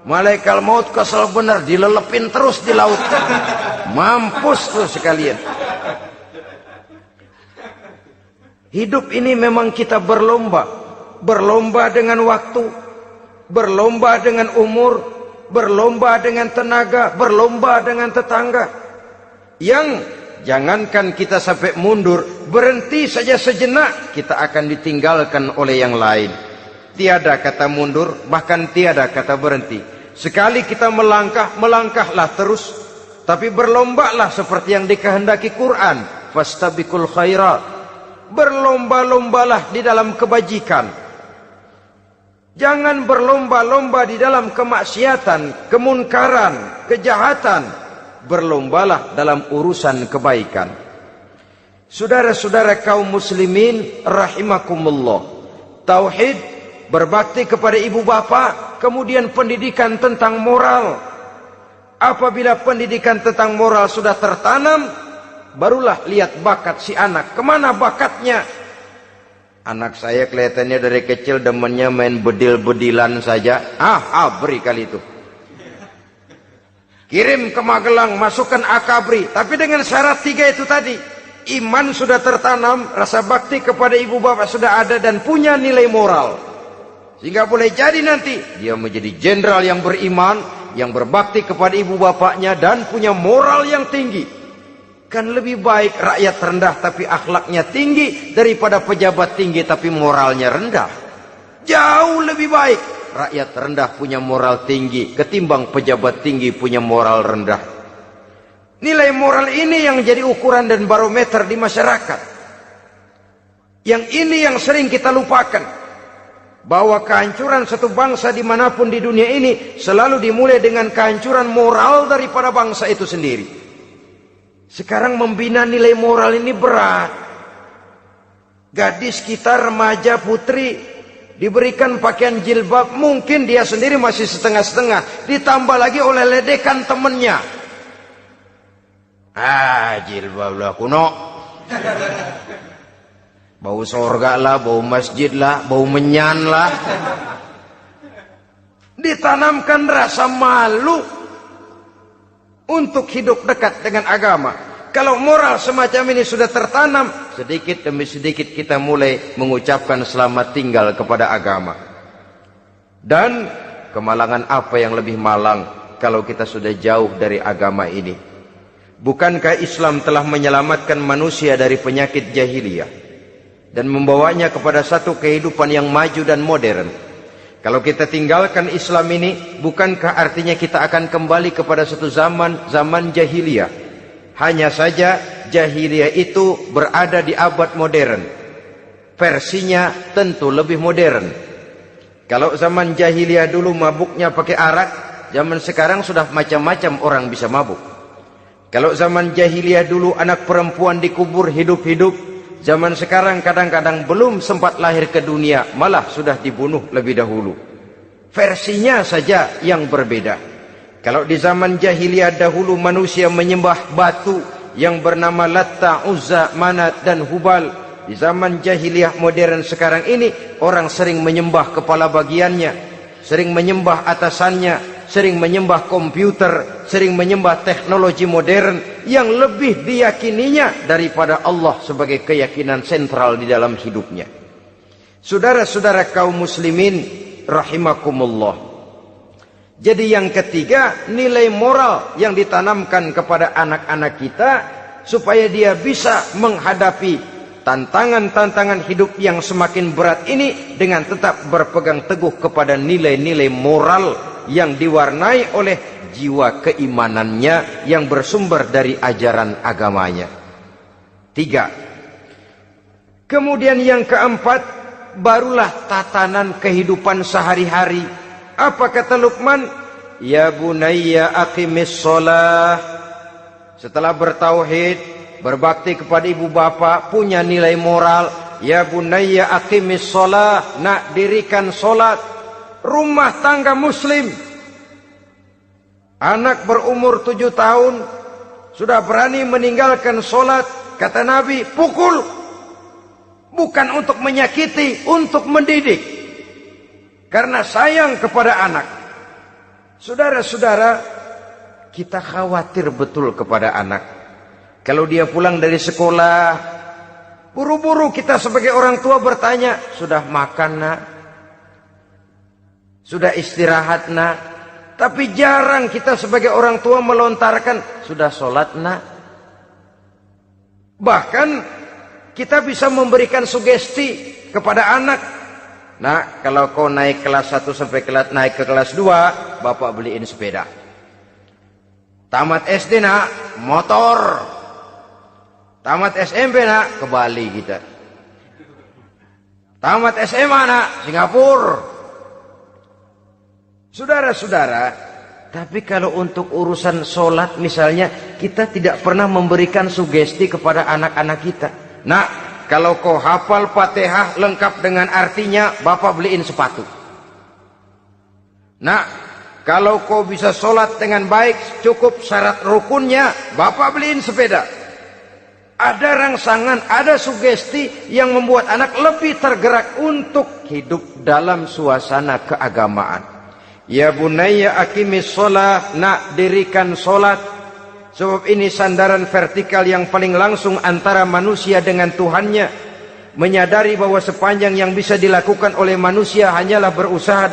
Malaikat maut kesel bener, dilelepin terus di laut. Mampus tuh sekalian. Hidup ini memang kita berlomba. Berlomba dengan waktu, berlomba dengan umur, berlomba dengan tenaga, berlomba dengan tetangga. Yang jangankan kita sampai mundur, berhenti saja sejenak, kita akan ditinggalkan oleh yang lain. Tiada kata mundur, bahkan tiada kata berhenti. Sekali kita melangkah, melangkahlah terus. Tapi berlombalah seperti yang dikehendaki Quran. Fastabiqul khairat. Berlomba-lombalah di dalam kebajikan. Jangan berlomba-lomba di dalam kemaksiatan, kemunkaran, kejahatan. Berlombalah dalam urusan kebaikan. Saudara-saudara kaum muslimin rahimakumullah. Tauhid, berbakti kepada ibu bapa, kemudian pendidikan tentang moral. Apabila pendidikan tentang moral sudah tertanam, barulah lihat bakat si anak. Kemana bakatnya? Anak saya kelihatannya dari kecil demennya main bedil-bedilan saja. Abri kali itu. Kirim ke Magelang, masukkan akabri. Tapi dengan syarat 3 itu tadi. Iman sudah tertanam, rasa bakti kepada ibu bapak sudah ada, dan punya nilai moral. Sehingga boleh jadi nanti dia menjadi jenderal yang beriman, yang berbakti kepada ibu bapaknya, dan punya moral yang tinggi. Kan lebih baik rakyat rendah tapi akhlaknya tinggi, daripada pejabat tinggi tapi moralnya rendah. Jauh lebih baik rakyat rendah punya moral tinggi ketimbang pejabat tinggi punya moral rendah. Nilai moral ini yang jadi ukuran dan barometer di masyarakat. Yang ini yang sering kita lupakan. Bahwa kehancuran satu bangsa dimanapun di dunia ini selalu dimulai dengan kehancuran moral daripada bangsa itu sendiri. Sekarang membina nilai moral ini berat. Gadis kita, remaja, putri, diberikan pakaian jilbab, mungkin dia sendiri masih setengah-setengah, ditambah lagi oleh ledekan temennya. Jilbab lah kuno. Bau sorga lah, bau masjid lah, bau menyan lah. Ditanamkan rasa malu untuk hidup dekat dengan agama. Kalau moral semacam ini sudah tertanam, sedikit demi sedikit kita mulai mengucapkan selamat tinggal kepada agama. Dan kemalangan apa yang lebih malang kalau kita sudah jauh dari agama ini? Bukankah Islam telah menyelamatkan manusia dari penyakit jahiliyah dan membawanya kepada satu kehidupan yang maju dan modern? Kalau kita tinggalkan Islam ini, bukankah artinya kita akan kembali kepada satu zaman jahiliyah? Hanya saja jahiliyah itu berada di abad modern. Versinya tentu lebih modern. Kalau zaman jahiliyah dulu mabuknya pakai arak, zaman sekarang sudah macam-macam orang bisa mabuk. Kalau zaman jahiliyah dulu anak perempuan dikubur hidup-hidup, zaman sekarang kadang-kadang belum sempat lahir ke dunia, malah sudah dibunuh lebih dahulu. Versinya saja yang berbeda. Kalau di zaman jahiliyah dahulu manusia menyembah batu yang bernama Latta, Uzza, Manat, dan Hubal. Di zaman jahiliyah modern sekarang ini, orang sering menyembah kepala bagiannya, sering menyembah atasannya, sering menyembah komputer, sering menyembah teknologi modern yang lebih diyakininya daripada Allah sebagai keyakinan sentral di dalam hidupnya. Saudara-saudara kaum muslimin rahimakumullah. Jadi yang ketiga, nilai moral yang ditanamkan kepada anak-anak kita supaya dia bisa menghadapi tantangan-tantangan hidup yang semakin berat ini dengan tetap berpegang teguh kepada nilai-nilai moral yang diwarnai oleh jiwa keimanannya yang bersumber dari ajaran agamanya. 3. Kemudian yang keempat, barulah tatanan kehidupan sehari-hari. Apa kata Luqman? Ya bunayya aqimis shalah. Setelah bertauhid, berbakti kepada ibu bapa, punya nilai moral. Ya bunayya aqimis shalah, nak dirikan solat. Rumah tangga muslim. Anak berumur 7 tahun sudah berani meninggalkan solat. Kata Nabi, pukul. Bukan untuk menyakiti, untuk mendidik. Karena sayang kepada anak. Saudara-saudara, kita khawatir betul kepada anak. Kalau dia pulang dari sekolah, buru-buru kita sebagai orang tua bertanya, sudah makan nak? Sudah istirahat nak? Tapi jarang kita sebagai orang tua melontarkan, sudah sholat nak? Bahkan kita bisa memberikan sugesti kepada anak. Nah, kalau kau naik kelas 1 sampai naik ke kelas 2, bapak beliin sepeda. Tamat SD nak, motor. Tamat SMP nak, ke Bali kita. Tamat SMA nak, Singapura. Saudara-saudara, tapi kalau untuk urusan sholat misalnya, kita tidak pernah memberikan sugesti kepada anak-anak kita. Nah, kalau kau hafal Fatihah lengkap dengan artinya, bapak beliin sepatu. Nah, kalau kau bisa sholat dengan baik, cukup syarat rukunnya, bapak beliin sepeda. Ada rangsangan, ada sugesti yang membuat anak lebih tergerak untuk hidup dalam suasana keagamaan. Ya bunayya aqimis sholat, nak dirikan sholat. Sebab ini sandaran vertikal yang paling langsung antara manusia dengan Tuhannya. Menyadari bahwa sepanjang yang bisa dilakukan oleh manusia hanyalah berusaha,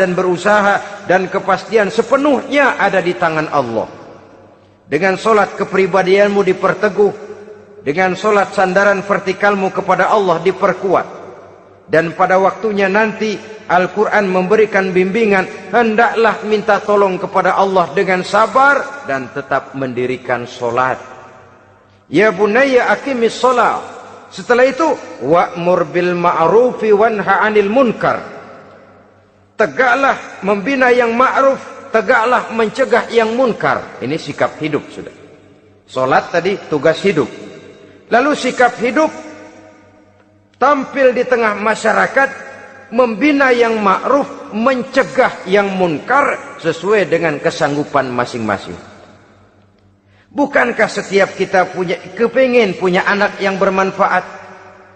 dan kepastian sepenuhnya ada di tangan Allah. Dengan sholat kepribadianmu diperteguh, dengan sholat sandaran vertikalmu kepada Allah diperkuat. Dan pada waktunya nanti Al-Quran memberikan bimbingan, hendaklah minta tolong kepada Allah dengan sabar dan tetap mendirikan sholat. Ya bunayya aqimis sholat. Setelah itu, wa'mur bil ma'rufi wanha 'anil munkar. Tegaklah membina yang ma'ruf, tegaklah mencegah yang munkar. Ini sikap hidup sudah. Sholat tadi tugas hidup. Lalu sikap hidup, tampil di tengah masyarakat, membina yang ma'ruf, mencegah yang munkar sesuai dengan kesanggupan masing-masing. Bukankah setiap kita kepingin punya anak yang bermanfaat,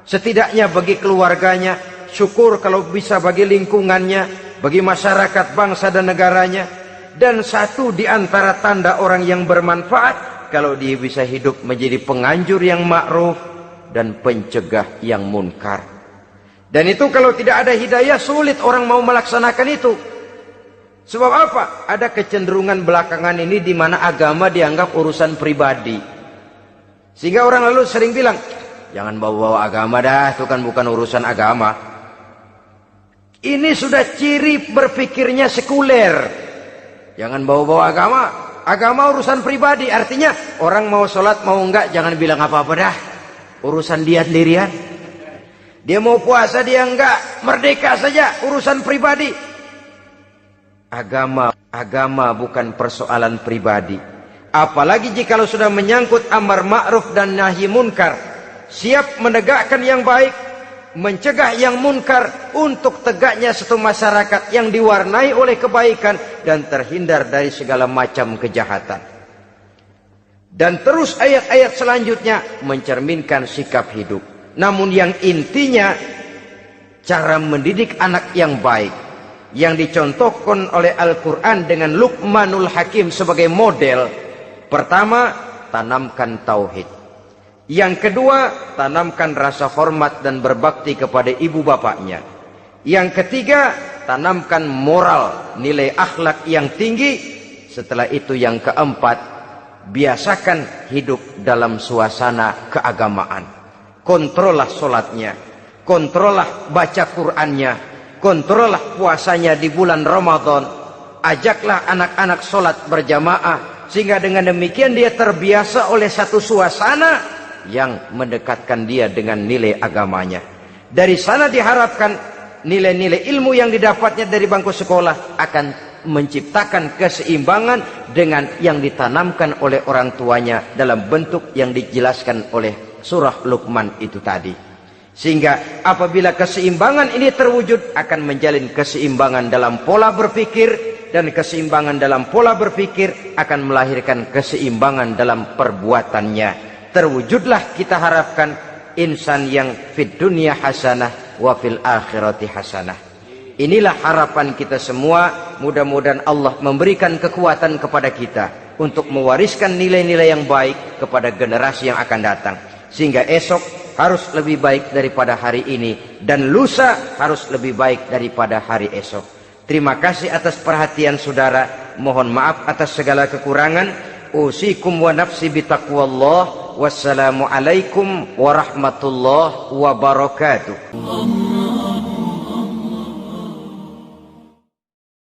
setidaknya bagi keluarganya, syukur kalau bisa bagi lingkungannya, bagi masyarakat, bangsa dan negaranya. Dan satu di antara tanda orang yang bermanfaat, kalau dia bisa hidup menjadi penganjur yang ma'ruf dan pencegah yang munkar. Dan itu kalau tidak ada hidayah, sulit orang mau melaksanakan itu. Sebab apa? Ada kecenderungan belakangan ini di mana agama dianggap urusan pribadi. Sehingga orang lalu sering bilang, jangan bawa-bawa agama dah, itu kan bukan urusan agama. Ini sudah ciri berpikirnya sekuler. Jangan bawa-bawa agama. Agama urusan pribadi, artinya orang mau sholat mau enggak jangan bilang apa-apa dah, urusan dia sendirian. Dia mau puasa dia enggak, merdeka saja, urusan pribadi. Agama bukan persoalan pribadi. Apalagi jika sudah menyangkut amar ma'ruf dan nahi munkar, siap menegakkan yang baik, mencegah yang munkar, untuk tegaknya satu masyarakat yang diwarnai oleh kebaikan dan terhindar dari segala macam kejahatan. Dan terus ayat-ayat selanjutnya mencerminkan sikap hidup. Namun yang intinya, cara mendidik anak yang baik yang dicontohkan oleh Al-Quran dengan Luqmanul Hakim sebagai model. Pertama, tanamkan tauhid. Yang kedua, tanamkan rasa hormat dan berbakti kepada ibu bapaknya. Yang ketiga, tanamkan moral, nilai akhlak yang tinggi. Setelah itu yang keempat, biasakan hidup dalam suasana keagamaan. Kontrollah sholatnya, kontrollah baca Qur'annya, kontrollah puasanya di bulan Ramadan. Ajaklah anak-anak sholat berjamaah, sehingga dengan demikian dia terbiasa oleh satu suasana yang mendekatkan dia dengan nilai agamanya. Dari sana diharapkan nilai-nilai ilmu yang didapatnya dari bangku sekolah akan menciptakan keseimbangan dengan yang ditanamkan oleh orang tuanya dalam bentuk yang dijelaskan oleh surah Luqman itu tadi. Sehingga apabila keseimbangan ini terwujud, akan menjalin keseimbangan dalam pola berpikir, dan keseimbangan dalam pola berpikir akan melahirkan keseimbangan dalam perbuatannya. Terwujudlah kita harapkan insan yang fid dunya hasanah wa fil akhirati hasanah. Inilah harapan kita semua. Mudah-mudahan Allah memberikan kekuatan kepada kita untuk mewariskan nilai-nilai yang baik kepada generasi yang akan datang, sehingga esok harus lebih baik daripada hari ini, dan lusa harus lebih baik daripada hari esok. Terima kasih atas perhatian saudara. Mohon maaf atas segala kekurangan. Usikum wa nafsi bitaqwallah. Wassalamualaikum warahmatullahi wabarakatuh.